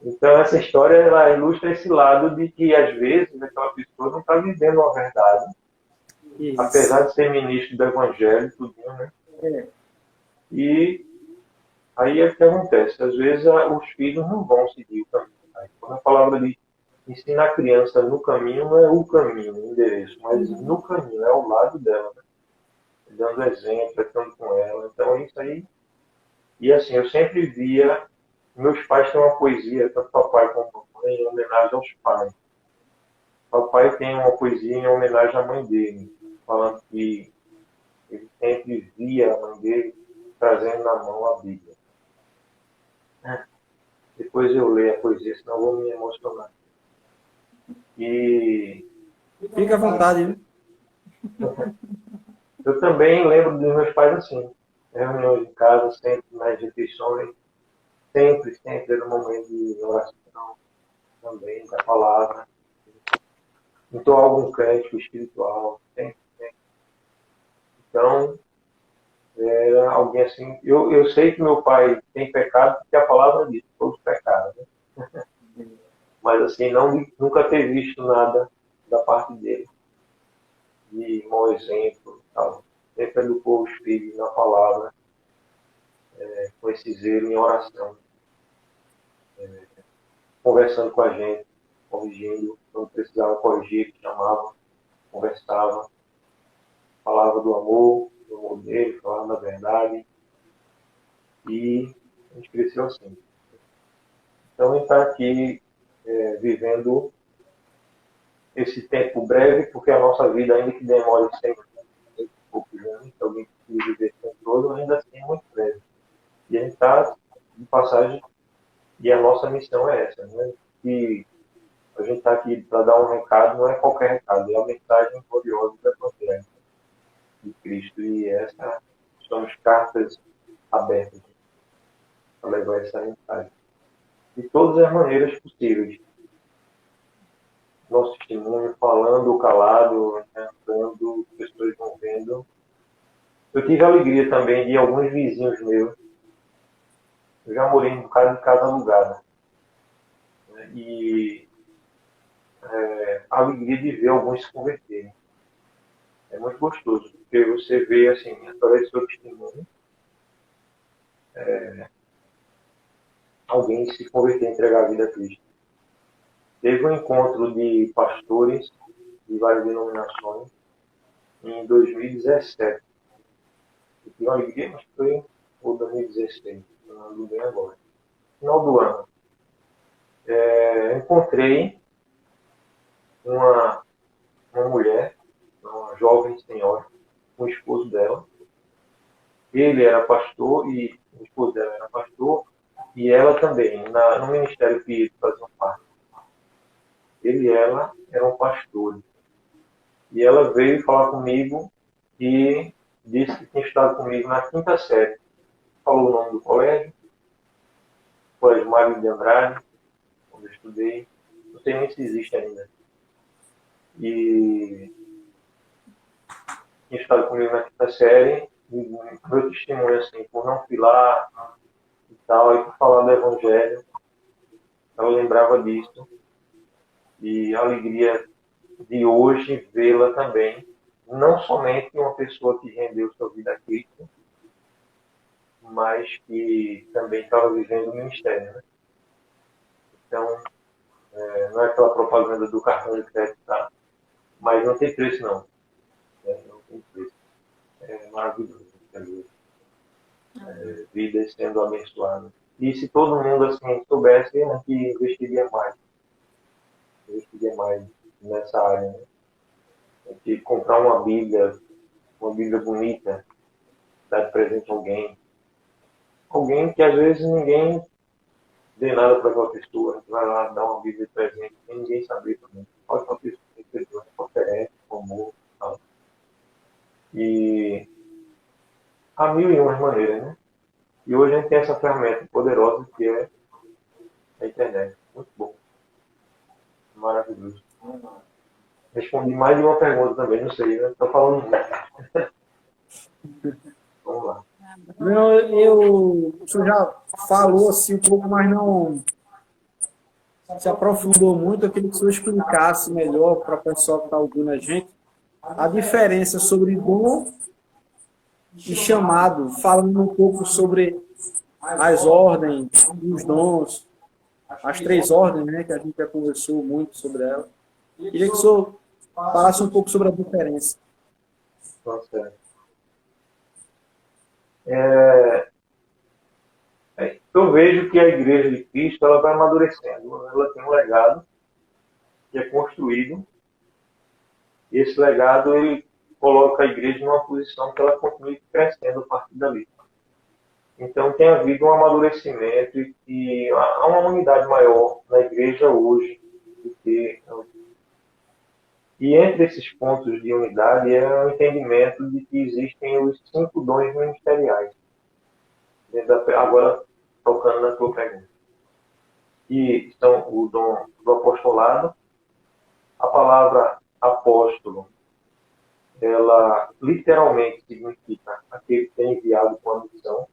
Então, essa história ela ilustra esse lado de que, às vezes, aquela pessoa não está vivendo a verdade, Isso. apesar de ser ministro do Evangelho, tudo, né? É. E aí é o que acontece. Às vezes, os filhos não vão seguir o caminho. Né? Quando a palavra diz ensinar a criança no caminho, não é o caminho, o endereço, mas no caminho, é ao lado dela, né? Dando exemplo, estando com ela. Então, é isso aí. E assim, eu sempre via. Meus pais têm uma poesia, tanto papai como mamãe, em homenagem aos pais. Papai tem uma poesia em homenagem à mãe dele, falando que ele sempre via a mãe dele trazendo na mão a Bíblia. Depois eu leio a poesia, senão eu vou me emocionar. E Fica à vontade, viu? eu também lembro dos meus pais assim, reuniões em casa, sempre nas refeições, sempre era um momento de oração também, da palavra. Então, algum cântico espiritual, sempre. Então, era alguém assim. Eu sei que meu pai tem pecado, porque a palavra diz, todos pecaram. Né? Mas, assim, nunca ter visto nada da parte dele, de mau exemplo e tal. Sempre educou os filhos na palavra, com esse zelo em oração, conversando com a gente, corrigindo, quando precisava corrigir, chamava, conversava, falava do amor dele, falava da verdade. E a gente cresceu assim. Então, a gente está aqui vivendo esse tempo breve, porque a nossa vida, ainda que demore 100 e poucos anos, se alguém que viver esse tempo todo, ainda assim é muito breve. E a gente está de passagem, e a nossa missão é essa, né? Que a gente está aqui para dar um recado, não é qualquer recado, é a mensagem gloriosa da Evangelho de Cristo. E essa somos cartas abertas para levar essa mensagem. De todas as maneiras possíveis. Nosso testemunho, falando ou calado, andando, pessoas vão vendo. Eu tive a alegria também de alguns vizinhos meus. Eu já morei em um bocado de casa alugada. Né? E a alegria de ver alguns se converterem. É muito gostoso, porque você vê, assim, através do seu testemunho, alguém se converter, entregar a vida a Cristo. Teve um encontro de pastores de várias denominações em 2017. Eu tive uma alegria, mas foi em 2016, não lembro bem agora. Final do ano. Encontrei uma mulher, uma jovem senhora, com o esposo dela. Ele era pastor e o esposo dela era pastor, e ela também, no ministério que eles faziam parte. Ele e ela eram pastores. E ela veio falar comigo e disse que tinha estado comigo na quinta série. Falou o nome do colégio, Colégio Mário de Andrade, onde eu estudei. Não sei nem se existe ainda. E tinha estado comigo na quinta série. E meu testemunho, assim, por não filar e tal, e por falar do Evangelho, ela lembrava disso. E a alegria de hoje vê-la também, não somente uma pessoa que rendeu sua vida a Cristo, mas que também estava vivendo o ministério. Né? Então, não é aquela propaganda do cartão de crédito, tá? Mas não tem preço, não. Não tem preço. É maravilhoso. Vidas sendo abençoadas. E se todo mundo assim soubesse, a gente investiria mais. Nessa área. Né? A gente comprar uma Bíblia bonita, dar de presente a alguém. Alguém que às vezes ninguém dê nada para aquela pessoa, a gente vai lá dar uma Bíblia de presente, sem ninguém saber também. Pode uma pessoa que pessoa oferece, com amor e tal. E há mil e umas maneiras, né? E hoje a gente tem essa ferramenta poderosa que é a internet. Muito bom. Maravilhoso. Respondi mais de uma pergunta também, não sei, né? Estou falando muito. Vamos lá. Não, o senhor já falou assim um pouco, mas não se aprofundou muito. Eu queria que o senhor explicasse melhor para o pessoal que está ouvindo a gente a diferença sobre dom e chamado, falando um pouco sobre as ordens, os dons, as três ordens, né, que a gente já conversou muito sobre ela. Queria que o senhor falasse um pouco sobre a diferença. Nossa. Eu vejo que a Igreja de Cristo ela vai amadurecendo. Ela tem um legado que é construído. E esse legado ele coloca a Igreja numa posição que ela continue crescendo a partir dali. Então tem havido um amadurecimento e há uma unidade maior na Igreja hoje do que e entre esses pontos de unidade é o entendimento de que existem os 5 dons ministeriais. Agora, tocando na tua pergunta. Que são o dom do apostolado. A palavra apóstolo, ela literalmente significa aquele que é enviado com a missão.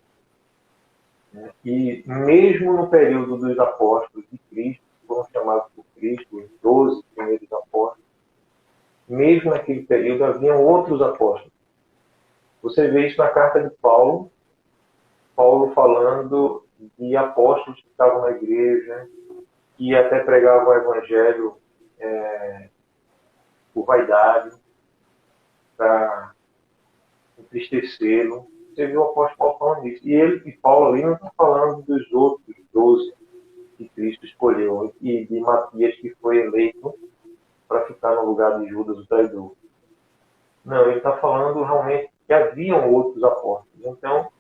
E mesmo no período dos apóstolos de Cristo, que foram chamados por Cristo, os 12 primeiros apóstolos, mesmo naquele período haviam outros apóstolos. Você vê isso na carta de Paulo, Paulo falando de apóstolos que estavam na igreja, que até pregavam o evangelho por vaidade, para entristecê-lo. Você viu o apóstolo Paulo falando isso. E Paulo ali não está falando dos outros 12 que Cristo escolheu, e de Matias, que foi eleito para ficar no lugar de Judas, o traidor. Não, ele está falando realmente que haviam outros apóstolos. Então,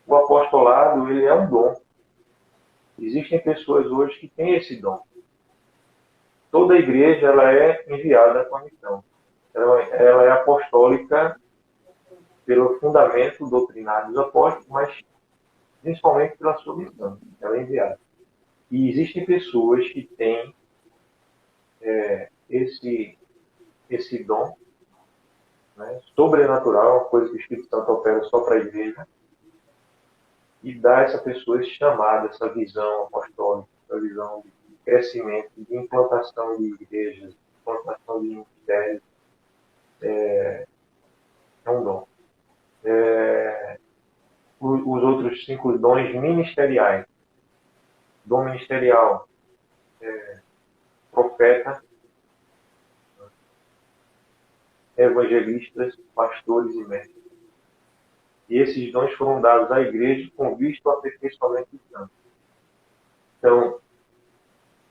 o apostolado, ele é um dom. Existem pessoas hoje que têm esse dom. Toda a igreja, ela é enviada com a missão. Ela é apostólica pelo fundamento doutrinário dos apóstolos, mas principalmente pela sua missão. Ela é enviada. E existem pessoas que têm esse dom, né, sobrenatural, uma coisa que o Espírito Santo opera só para a igreja, e dá a essa pessoa esse chamado, essa visão apostólica, essa visão de crescimento, de implantação de igrejas, de implantação de ministérios. É um dom. Os outros 5 dons ministeriais. Dom ministerial, profeta, evangelistas, pastores e mestres. E esses dons foram dados à igreja com vista ao aperfeiçoamento de santos. Então,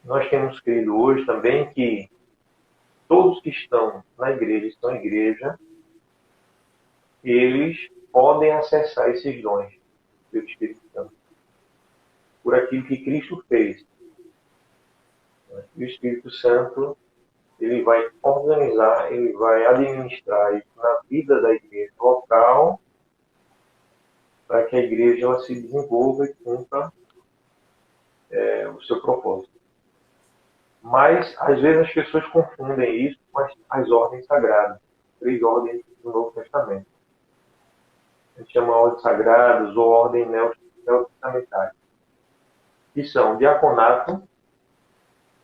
nós temos crido hoje também que todos que estão na igreja, estão na igreja, eles podem acessar esses dons pelo Espírito Santo. Por aquilo que Cristo fez. E o Espírito Santo, ele vai organizar, ele vai administrar isso na vida da igreja local, para que a igreja ela se desenvolva e cumpra o seu propósito. Mas, às vezes, as pessoas confundem isso com as ordens sagradas, 3 ordens do Novo Testamento. A gente chama ordens sagradas ou ordem neotestamentária. Que são diaconato,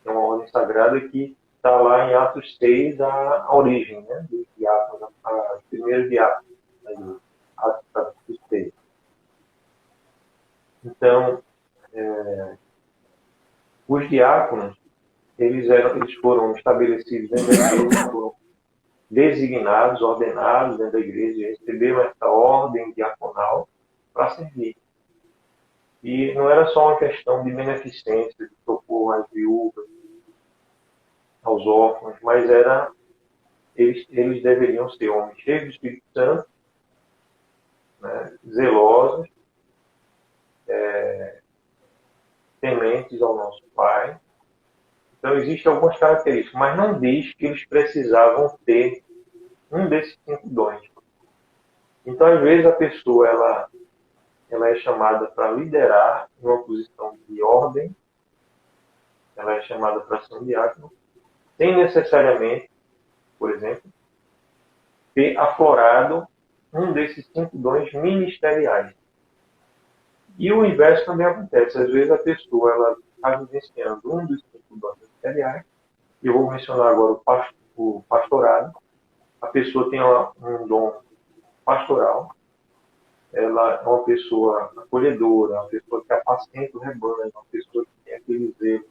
que é uma ordem sagrada que está lá em Atos 6, a origem, né, dos diáconos, os primeiros diáconos, né, Atos 6. Então, os diáconos, eles foram estabelecidos dentro da igreja, foram designados, ordenados dentro da igreja, receberam essa ordem diaconal para servir. E não era só uma questão de beneficência, de socorro às viúvas, aos órfãos, mas eles deveriam ser homens cheios do Espírito Santo, né, zelosos, tementes ao nosso Pai. Então, existem algumas características, mas não diz que eles precisavam ter um desses 5 dons. Então, às vezes, a pessoa ela é chamada para liderar uma posição de ordem, ela é chamada para ser um diácono, sem necessariamente por exemplo, ter aflorado um desses 5 dons ministeriais. E o inverso também acontece. Às vezes a pessoa ela está vivenciando um dos 5 dons ministeriais. Eu vou mencionar agora o pastorado. A pessoa tem um dom pastoral. Ela é uma pessoa acolhedora, uma pessoa que apacenta o rebanho, uma pessoa que tem aquele zelo,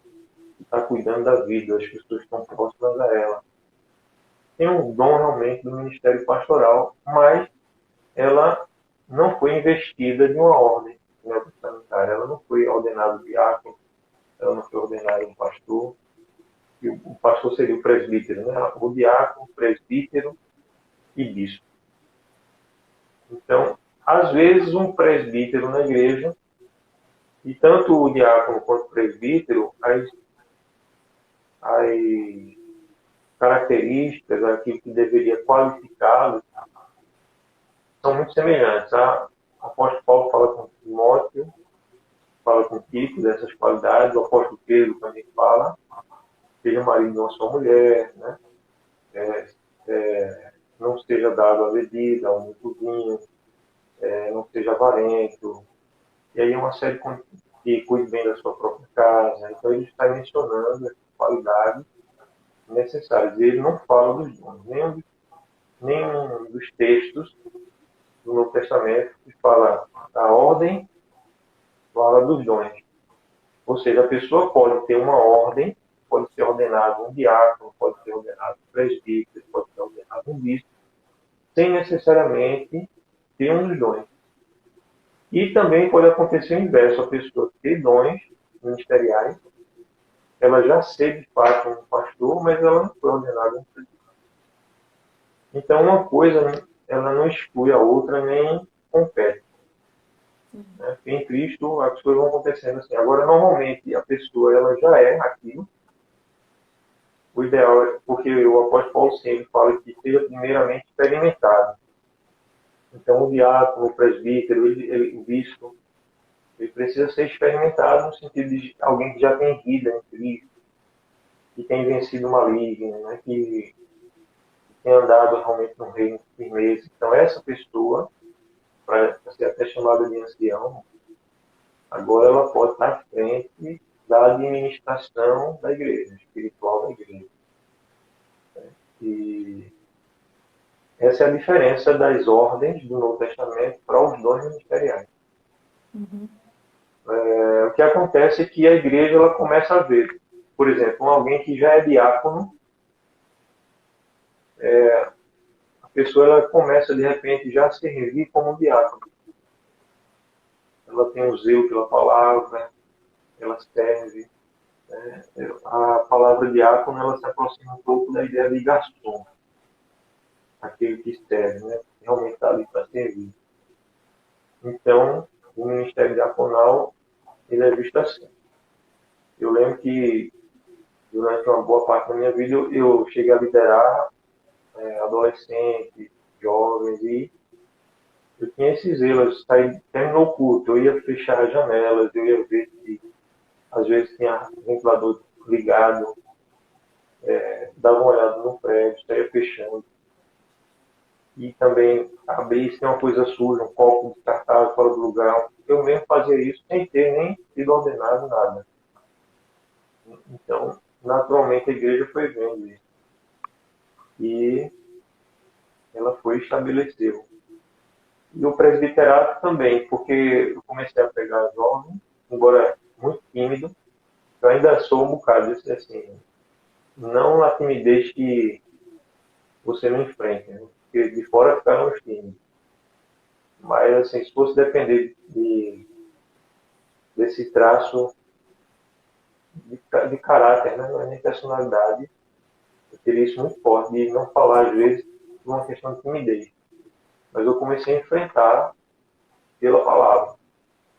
que está cuidando da vida, as pessoas estão próximas a ela. Tem um dom realmente do ministério pastoral, mas ela não foi investida de uma ordem neotestamentária. Ela não foi ordenada diácono, ela não foi ordenada um pastor. E o pastor seria o presbítero, né? O diácono, o presbítero e bispo. Então, às vezes, um presbítero na igreja, e tanto o diácono quanto o presbítero, as características, aquilo que deveria qualificá-los, são muito semelhantes. O apóstolo Paulo fala com Timóteo, fala com Tito dessas qualidades, o apóstolo Pedro também fala, seja marido de uma só mulher, né? Não seja dado a bebida, ao muito vinho, não seja avarento, e aí uma série que cuide bem da sua própria casa. Então ele está mencionando as qualidades necessárias. E ele não fala dos dons, nenhum dos textos do Novo Testamento que fala da ordem, fala dos dons. Ou seja, a pessoa pode ter uma ordem, pode ser ordenado um diácono, pode ser ordenado um presbítero, pode ser ordenado um bispo, sem necessariamente ter um dos dons. E também pode acontecer o inverso, a pessoa ter dons ministeriais, ela já ser de fato um pastor, mas ela não foi ordenada um presbítero. Então, uma coisa, ela não exclui a outra, nem compete. Né? Em Cristo, as coisas vão acontecendo assim. Agora, normalmente, a pessoa ela já é aquilo. O ideal é, porque o apóstolo Paulo sempre fala que seja primeiramente experimentado. Então, o diácono, o presbítero, o bispo, ele precisa ser experimentado no sentido de alguém que já tem vida em Cristo, que tem vencido o maligno, né? Que tem andado realmente no reino de firmeza. Então, essa pessoa, para ser até chamada de ancião, agora ela pode estar à frente da administração da igreja, espiritual da igreja. E essa é a diferença das ordens do Novo Testamento para os dons ministeriais. Uhum. O que acontece é que a igreja ela começa a ver, por exemplo, alguém que já é diácono, a pessoa ela começa de repente já a servir como diácono. Ela tem o zelo pela palavra, ela serve. Né? A palavra diácono ela se aproxima um pouco da ideia de garçom, aquele que serve, né? Realmente está ali para servir. Então, o ministério diaconal ele é visto assim. Eu lembro que durante uma boa parte da minha vida eu cheguei a liderar adolescentes, jovens, e eu tinha esse zelo. Terminou o culto, eu ia fechar as janelas, eu ia ver que às vezes tinha ventilador ligado, dava uma olhada no prédio, estaria fechando. E também abrir se tem uma coisa suja, um copo descartável fora do lugar. Eu mesmo fazia isso sem ter nem sido ordenado nada. Então, naturalmente, a igreja foi vendo isso. E ela foi e estabeleceu. E o presbiterato também, porque eu comecei a pegar jovem, embora muito tímido, eu ainda sou um bocado assim, não na timidez que você não enfrenta, né? Porque de fora ficaram os tímidos. Mas, assim, se fosse depender desse traço de caráter, né? Não é nem personalidade, eu teria isso muito forte, de não falar, às vezes, por uma questão de timidez. Mas eu comecei a enfrentar pela palavra.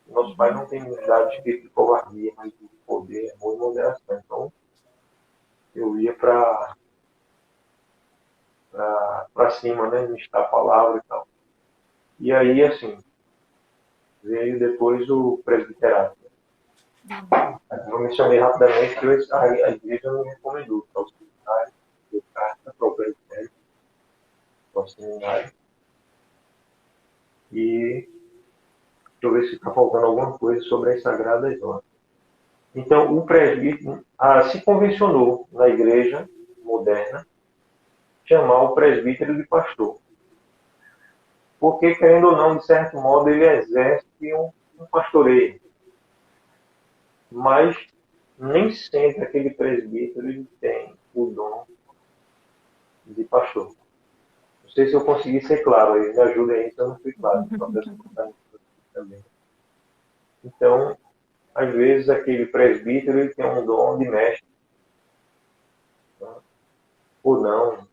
Nosso Pai não tem dado espírito de covardia, mas de poder, amor e moderação. Então, eu ia para cima, né? Ministrar a palavra e tal. E aí, assim, veio depois o presbiterato. Eu mencionei rapidamente que a igreja me recomendou para o seminário, para o presbitério. ao seminário. E deixa eu ver se está faltando alguma coisa sobre as sagradas ordens. Então, o presbítero se convencionou na igreja moderna chamar o presbítero de pastor. Porque, querendo ou não, de certo modo, ele exerce um pastoreio. Mas nem sempre aquele presbítero ele tem o dom de pastor. Não sei se eu consegui ser claro aí, me ajuda aí se eu não fui claro. Também. Então, às vezes, aquele presbítero ele tem um dom de mestre. Tá? Ou não.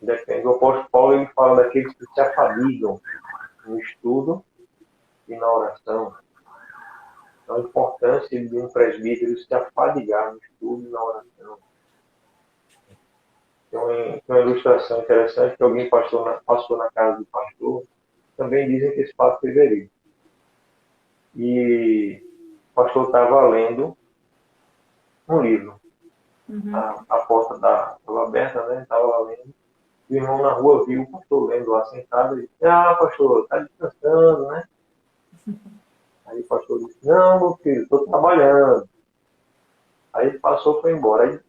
Depende. O apóstolo Paulo ele fala daqueles que se afadigam no estudo e na oração. Então, a importância de um presbítero se afadigar no estudo e na oração. Tem uma ilustração interessante que alguém passou na casa do pastor. Também dizem que esse fato foi verídico. E o pastor estava lendo um livro. A porta estava aberta, né? Estava lá lendo. O irmão na rua viu o pastor lendo lá sentado e disse: pastor, está descansando, né? Aí o pastor disse: não, meu filho, estou trabalhando. Aí ele passou e foi embora. Aí,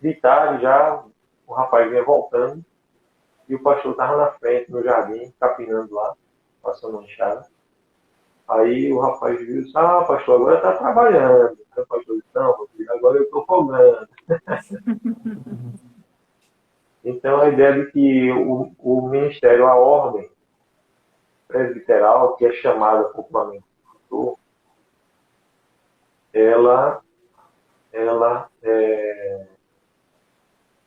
de tarde já, o rapaz vinha voltando e o pastor estava na frente, no jardim, capinando lá, passando uma enxada. Aí o rapaz viu e disse: pastor, agora está trabalhando. Aí o pastor disse: não, meu filho, agora eu estou folgando. Então, a ideia de que o ministério, a ordem presbiteral, que é chamada popularmente de pastor, ela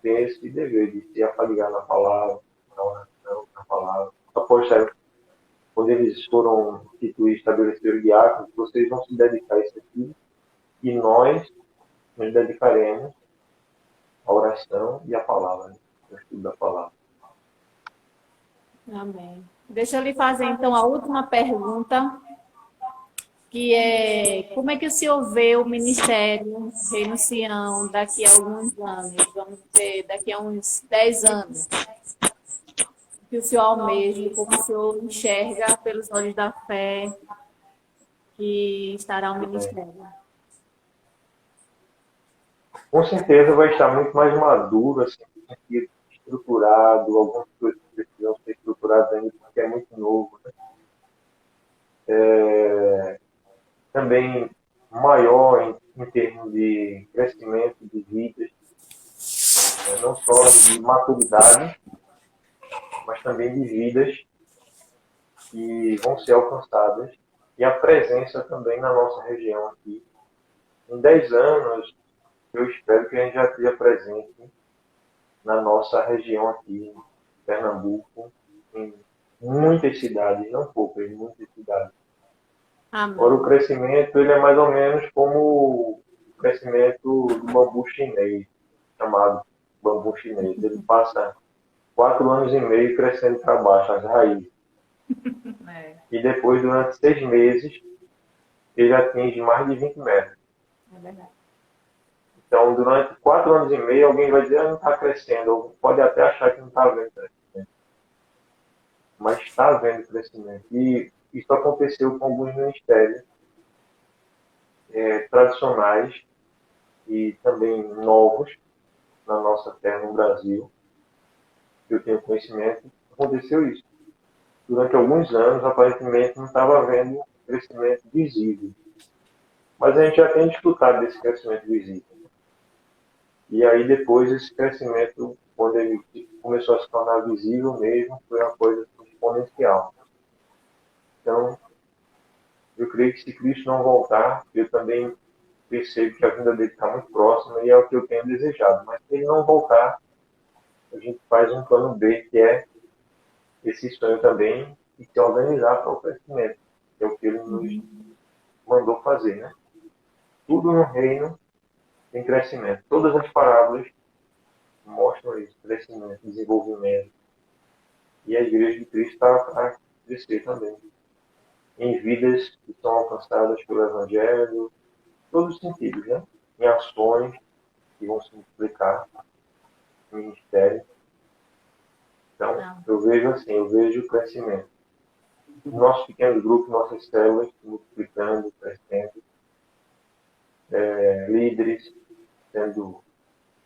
tem esse dever de se afadigar na palavra, na oração, na palavra. Após quando eles foram instituir, estabelecer o diácono, vocês vão se dedicar a isso aqui, e nós nos dedicaremos à oração e à palavra, né? Ao estudo da palavra. Amém. Deixa eu lhe fazer, então, a última pergunta, que é: como é que o senhor vê o Ministério Reino Sião daqui a alguns anos? Vamos dizer, daqui a uns 10 anos. O que o senhor almeja, como o senhor enxerga pelos olhos da fé que estará o Ministério? Com certeza vai estar muito mais maduro, assim, estruturado, algumas coisas precisam ser estruturadas ainda porque é muito novo, né? Também maior em termos de crescimento de vidas, né? Não só de maturidade, mas também de vidas que vão ser alcançadas, e a presença também na nossa região aqui. Em 10 anos, eu espero que a gente já esteja presente na nossa região aqui, em Pernambuco, em muitas cidades, não poucas, muitas cidades. Amém. Agora, o crescimento ele é mais ou menos como o crescimento do bambu chinês, chamado bambu chinês. Ele passa 4 anos e meio crescendo para baixo, as raízes. E depois, durante 6 meses, ele atinge mais de 20 metros. É verdade. Então, durante 4 anos e meio, alguém vai dizer: não está crescendo, ou pode até achar que não está havendo crescimento. Mas está havendo crescimento. E isso aconteceu com alguns ministérios tradicionais e também novos na nossa terra, no Brasil, que eu tenho conhecimento. Aconteceu isso. Durante alguns anos, aparentemente, não estava havendo crescimento visível. Mas a gente já tem desfrutado desse crescimento visível. E aí, depois, esse crescimento, quando ele começou a se tornar visível mesmo, foi uma coisa exponencial. Então, eu creio que se Cristo não voltar, eu também percebo que a vinda dele está muito próxima e é o que eu tenho desejado. Mas se ele não voltar, a gente faz um plano B, que é esse sonho também, e se organizar para o crescimento, que é o que ele nos mandou fazer, né? Tudo no reino tem crescimento. Todas as parábolas mostram isso: crescimento, desenvolvimento. E a Igreja de Cristo está para crescer também, em vidas que são alcançadas pelo Evangelho, em todos os sentidos, né? Em ações que vão se multiplicar no ministério. Então, eu vejo assim, eu vejo o crescimento. Nossos pequenos grupos, nossas células multiplicando, crescendo, líderes sendo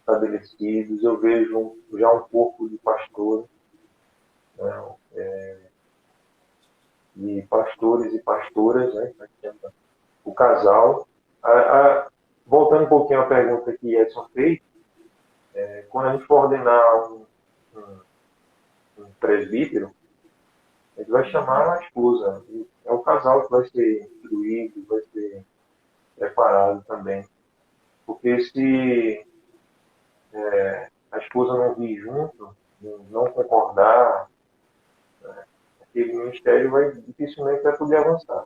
estabelecidos. Eu vejo já um corpo de pastores, né, de pastores e pastoras, né, o casal. Voltando um pouquinho à pergunta que Edson fez, quando a gente for ordenar um presbítero, a gente vai chamar a esposa. É o casal que vai ser instruído, vai ser preparado também. Porque se a esposa não vir junto, não concordar, aquele ministério dificilmente vai poder avançar.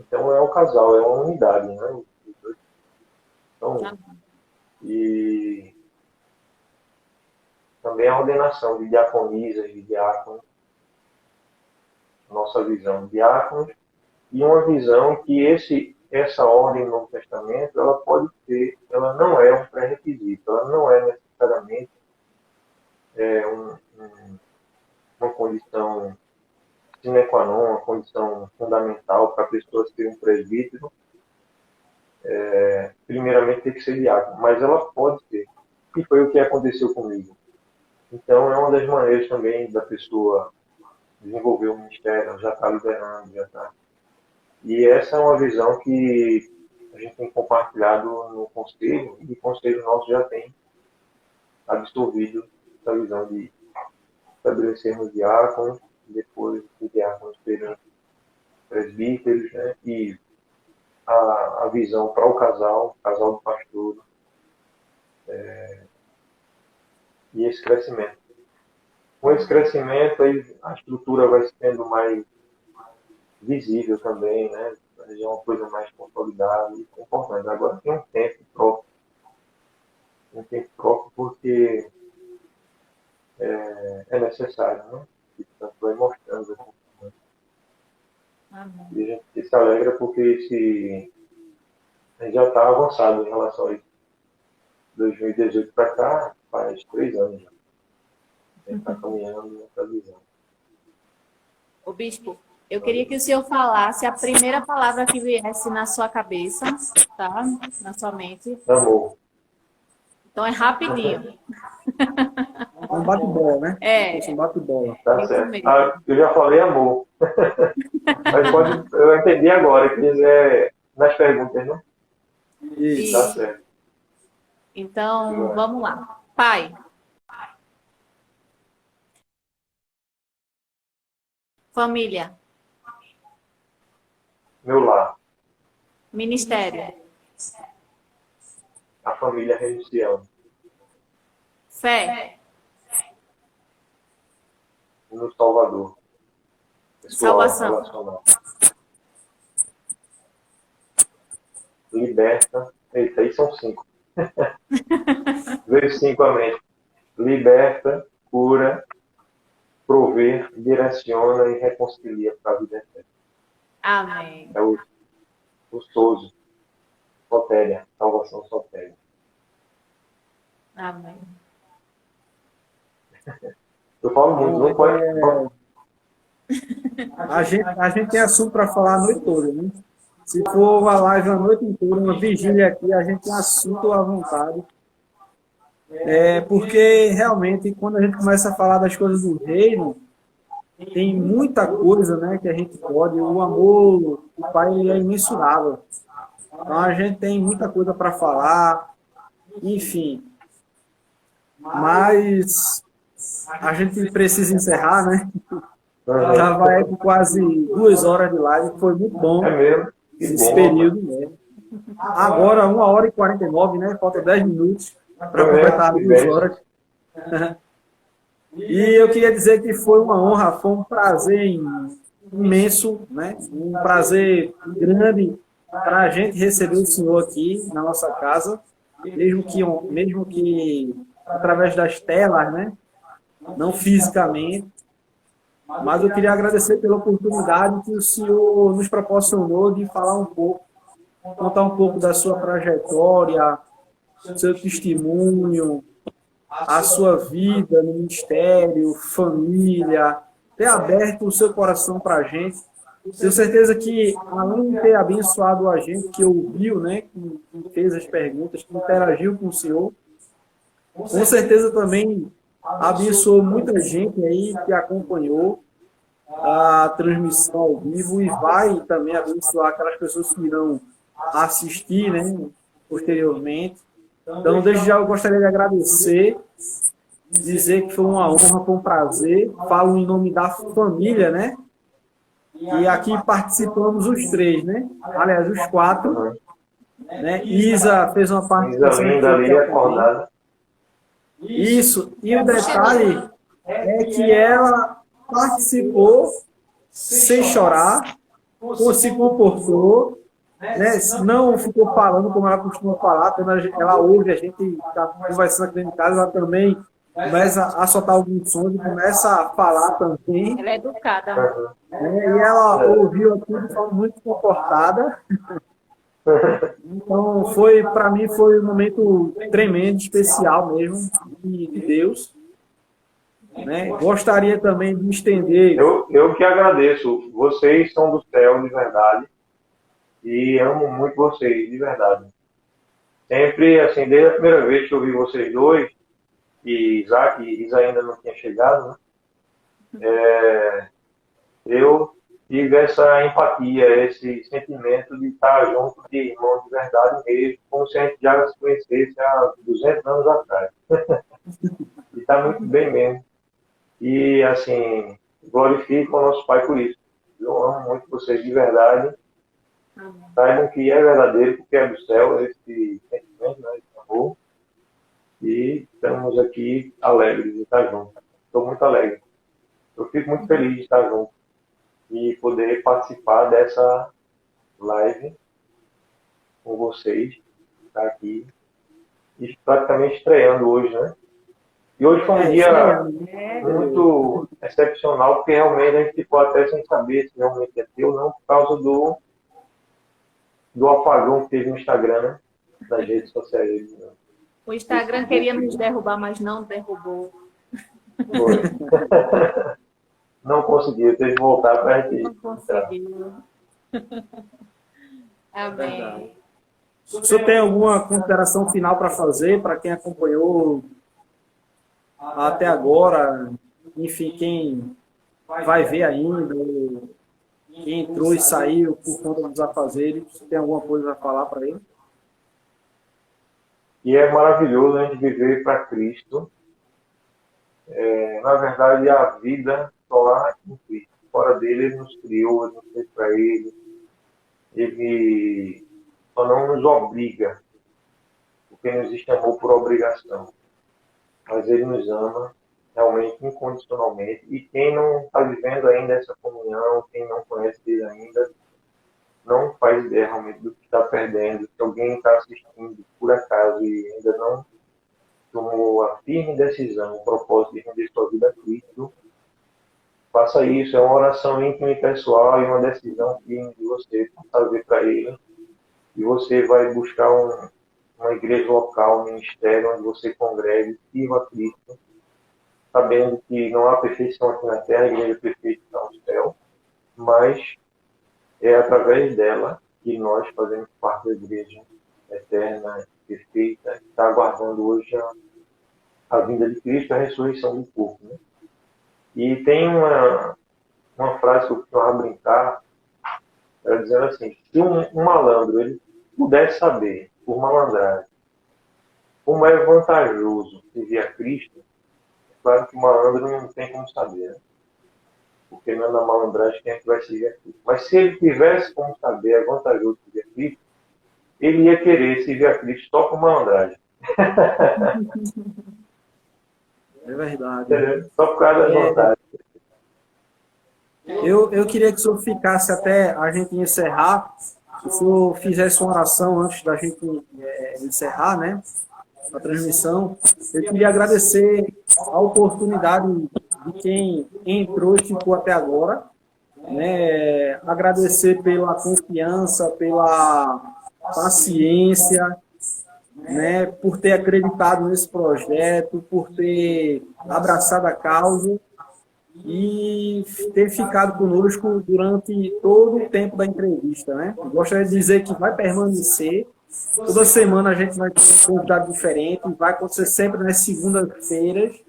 Então é o casal, é uma unidade, né? Então, e também a ordenação de diaconisas, de diáconos, nossa visão de diáconos, e uma visão que essa ordem no Novo Testamento, ela pode ter, ela não é um pré-requisito, ela não é necessariamente uma condição sine qua non, uma condição fundamental para a pessoa ser um presbítero. Primeiramente tem que ser diácono, mas ela pode ser. E foi o que aconteceu comigo. Então é uma das maneiras também da pessoa desenvolver o ministério, já está liderando, já está. E essa é uma visão que a gente tem compartilhado no conselho, e o conselho nosso já tem absorvido essa visão de estabelecermos diáconos, depois de diáconos serem presbíteros, né? E a visão para o casal do pastor, e esse crescimento. Com esse crescimento, aí a estrutura vai sendo mais visível também, né? É uma coisa mais consolidada e confortável. Agora tem um tempo próprio porque é necessário, né? E portanto vai mostrando. E a gente se alegra porque a gente já está avançado em relação a isso. 2018 para cá, faz 3 anos já. A gente está caminhando nessa visão. O bispo, eu queria que o senhor falasse a primeira palavra que viesse na sua cabeça, tá? Na sua mente. Amor. Então é rapidinho. É um bate-bola, né? É. Um bate-bola. Tá Isso certo. mesmo. Eu já falei amor. Mas eu entendi agora, que é nas perguntas, né? Isso. Tá certo. Então, vamos lá. Pai. Família. Meu lar. Ministério. A família renunciando. Fé. No Salvador. Pessoal, Salvação. relacional. Liberta. Eita, aí são 5. Veio 5 a mente. Liberta, cura, prover, direciona e reconcilia para a vida eterna. Amém. É o Sozo. Sotéria. Salvação sotéria. Amém. Eu falo muito, não pode. A gente tem assunto para falar a noite toda, né? Se for uma live a noite inteira, uma vigília aqui, a gente tem assunto à vontade. Porque realmente, quando a gente começa a falar das coisas do reino, tem muita coisa, né, que a gente pode. O amor do Pai, ele é imensurável. Então a gente tem muita coisa para falar, enfim. Mas a gente precisa encerrar, né? Já vai com quase 2 horas de live, foi muito bom É mesmo. esse período mesmo. Agora, 1h49, né? Falta 10 minutos para completar 2 horas. E eu queria dizer que foi uma honra, foi um prazer imenso, né? Um prazer grande para a gente receber o senhor aqui na nossa casa, mesmo que através das telas, né? Não fisicamente. Mas eu queria agradecer pela oportunidade que o senhor nos proporcionou de falar um pouco, contar um pouco da sua trajetória, seu testemunho, a sua vida no ministério, família, ter aberto o seu coração para a gente. Tenho certeza que, além de ter abençoado a gente que ouviu, né, que fez as perguntas, que interagiu com o Senhor, com certeza também abençoou muita gente aí que acompanhou a transmissão ao vivo e vai também abençoar aquelas pessoas que irão assistir, né, posteriormente. Então, desde já eu gostaria de agradecer, dizer que foi uma honra, foi um prazer. Falo em nome da família, né? E aqui participamos os três, né? Aliás, os quatro. Né? Isa fez uma participação. Isa linda ali, acordada. Isso. E o detalhe é que ela participou sem chorar, se comportou, né? Não ficou falando como ela costuma falar, quando ela ouve a gente está conversando aqui dentro de casa, ela também começa a soltar alguns sons e começa a falar também. Ela é educada. E ela ouviu aquilo de forma muito comportada. Então, para mim, foi um momento tremendo, especial mesmo, de Deus. Né? Gostaria também de estender. Eu que agradeço. Vocês são do céu, de verdade. E amo muito vocês, de verdade. Sempre, assim, desde a primeira vez que eu vi vocês dois, e Isa ainda não tinha chegado, né? Eu tive essa empatia, esse sentimento de estar junto de irmãos de verdade mesmo, como se a gente já se conhecesse há 200 anos atrás. E está muito bem mesmo. E, assim, glorifico o nosso Pai por isso. Eu amo muito vocês de verdade. Saibam que é verdadeiro, porque é do céu, esse sentimento, né, esse amor. E estamos aqui alegres de estar juntos. Estou muito alegre. Eu fico muito feliz de estar junto e poder participar dessa live com vocês. Estar aqui e praticamente estreando hoje, né? E hoje foi um dia muito excepcional, porque realmente a gente ficou até sem saber se realmente é teu ou não, por causa do apagão que teve no Instagram, né? Das redes sociais. Né? O Instagram queria nos derrubar, mas não derrubou. Foi. Não conseguiu, teve que voltar para a gente. Não conseguiu. Amém. O senhor tem alguma consideração final para fazer, para quem acompanhou até agora? Enfim, quem vai ver ainda, quem entrou e saiu por conta dos afazeres, você tem alguma coisa a falar para ele? E é maravilhoso a gente viver para Cristo. Na verdade, a vida só há em Cristo. Fora dele, ele nos criou, ele nos fez para ele. Ele só não nos obriga, porque não existe amor por obrigação. Mas ele nos ama realmente incondicionalmente. E quem não está vivendo ainda essa comunhão, quem não conhece ele ainda, não faz ideia realmente do que está perdendo. Se alguém está assistindo por acaso e ainda não tomou a firme decisão, o propósito de render sua vida a Cristo, faça isso. É uma oração íntima e pessoal e uma decisão firme de você fazer para ele. E você vai buscar uma igreja local, um ministério, onde você congregue, sirva a Cristo, sabendo que não há perfeição aqui na terra, a igreja perfeita está no céu, mas é através dela que nós fazemos parte da igreja eterna, perfeita, que está aguardando hoje a vinda de Cristo, a ressurreição do corpo. Né? E tem uma frase que eu costumava brincar, ela dizendo assim, se um malandro ele pudesse saber, por malandragem, como é vantajoso servir a Cristo, é claro que o malandro não tem como saber, né? Porque não é na malandragem que a gente vai servir a Cristo. Mas se ele tivesse como saber, é vantajoso servir a Cristo, ele ia querer servir a Cristo só por malandragem. É verdade. Só por causa das vantagens. Eu queria que o senhor ficasse até a gente encerrar, se o senhor fizesse uma oração antes da gente encerrar, né, a transmissão. Eu queria agradecer a oportunidade de quem entrou e ficou até agora, né, agradecer pela confiança, pela paciência, né, por ter acreditado nesse projeto, por ter abraçado a causa e ter ficado conosco durante todo o tempo da entrevista, né? Gostaria de dizer que vai permanecer. Toda semana a gente vai ter um convidado diferente, vai acontecer sempre nas segundas-feiras,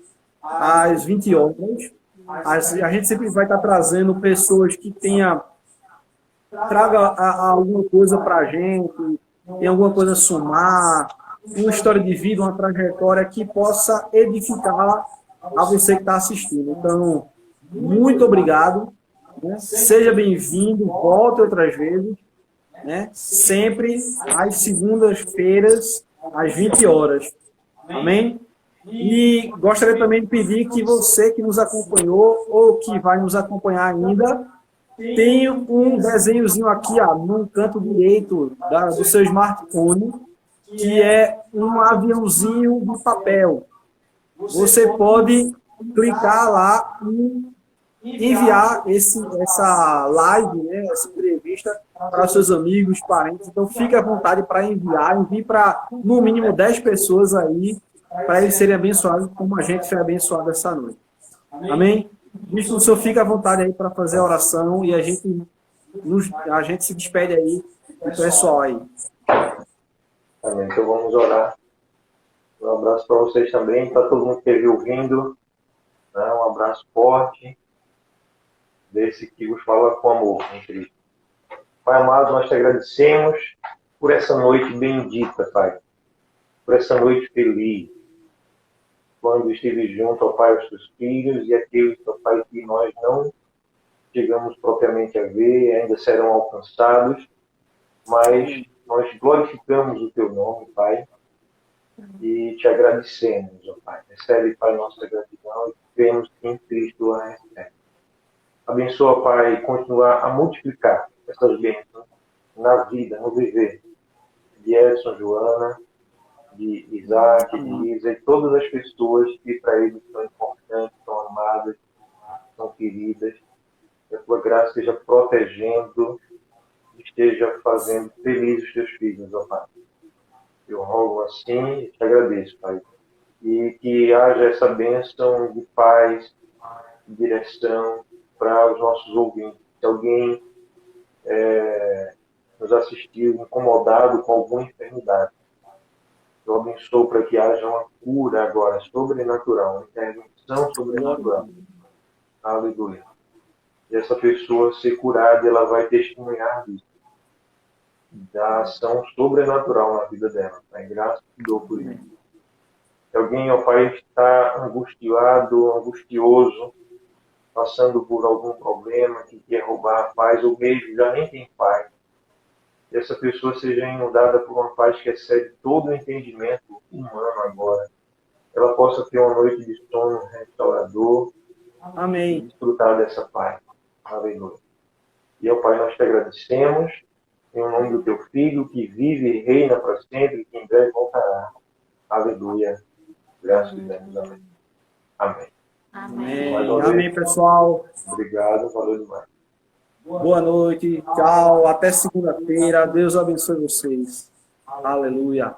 às 20 horas. A gente sempre vai estar trazendo pessoas que traga alguma coisa para a gente, tem alguma coisa a somar, uma história de vida, uma trajetória que possa edificar a você que está assistindo. Então, muito obrigado, né? Seja bem-vindo, volte outras vezes, né? Sempre às segundas-feiras, às 20 horas. Amém? E gostaria também de pedir que você que nos acompanhou ou que vai nos acompanhar ainda, tem um desenhozinho aqui, ó, no canto direito do seu smartphone, que é um aviãozinho de papel. Você pode clicar lá e enviar essa live, né, essa entrevista para seus amigos, parentes. Então, fique à vontade para enviar. Envie para, no mínimo, 10 pessoas aí, para eles serem abençoados como a gente foi abençoado essa noite. Amém? Bispo, o senhor fica à vontade aí para fazer a oração e a gente se despede aí do pessoal aí. Amém. Então vamos orar. Um abraço para vocês também, para todo mundo que esteve ouvindo. Né? Um abraço forte desse que vos fala com amor em Cristo. Pai amado, nós te agradecemos por essa noite bendita, Pai. Por essa noite feliz. Quando estive junto ao Pai aos teus filhos e aqueles, ó Pai, que nós não chegamos propriamente a ver, ainda serão alcançados, mas nós glorificamos o teu nome, Pai, e te agradecemos, ó Pai. Recebe, Pai, nossa gratidão e cremos que em Cristo a recebe. Abençoa, Pai, continuar a multiplicar essas bênçãos na vida, no viver de Edson, Joana, de Isaac, de Isa e todas as pessoas que para eles são importantes, são amadas, são queridas. Que a tua graça esteja protegendo, esteja fazendo felizes os teus filhos, ó Pai. Eu rogo assim e te agradeço, Pai. E que haja essa bênção de paz, de direção para os nossos ouvintes. Se alguém nos assistiu incomodado com alguma enfermidade, eu abençoo para que haja uma cura agora sobrenatural, uma intervenção sobrenatural. Aleluia. E essa pessoa ser curada, ela vai testemunhar disso, da ação sobrenatural na vida dela. Tá? Em graça te dou por isso. Se alguém, ó Pai, está angustiado, angustioso, passando por algum problema, que quer roubar a paz, ou mesmo já nem tem paz, que essa pessoa seja inundada por uma paz que excede todo o entendimento humano agora. Ela possa ter uma noite de sono restaurador. Amém. E desfrutar dessa paz. Aleluia. E, ó Pai, nós te agradecemos em nome do teu Filho, que vive e reina para sempre, que em breve voltará. Aleluia. Graças a Deus. Amém. Amém. Amém. Amém, pessoal. Obrigado. Valeu demais. Boa noite. Tchau. Até segunda-feira. Deus abençoe vocês. Aleluia.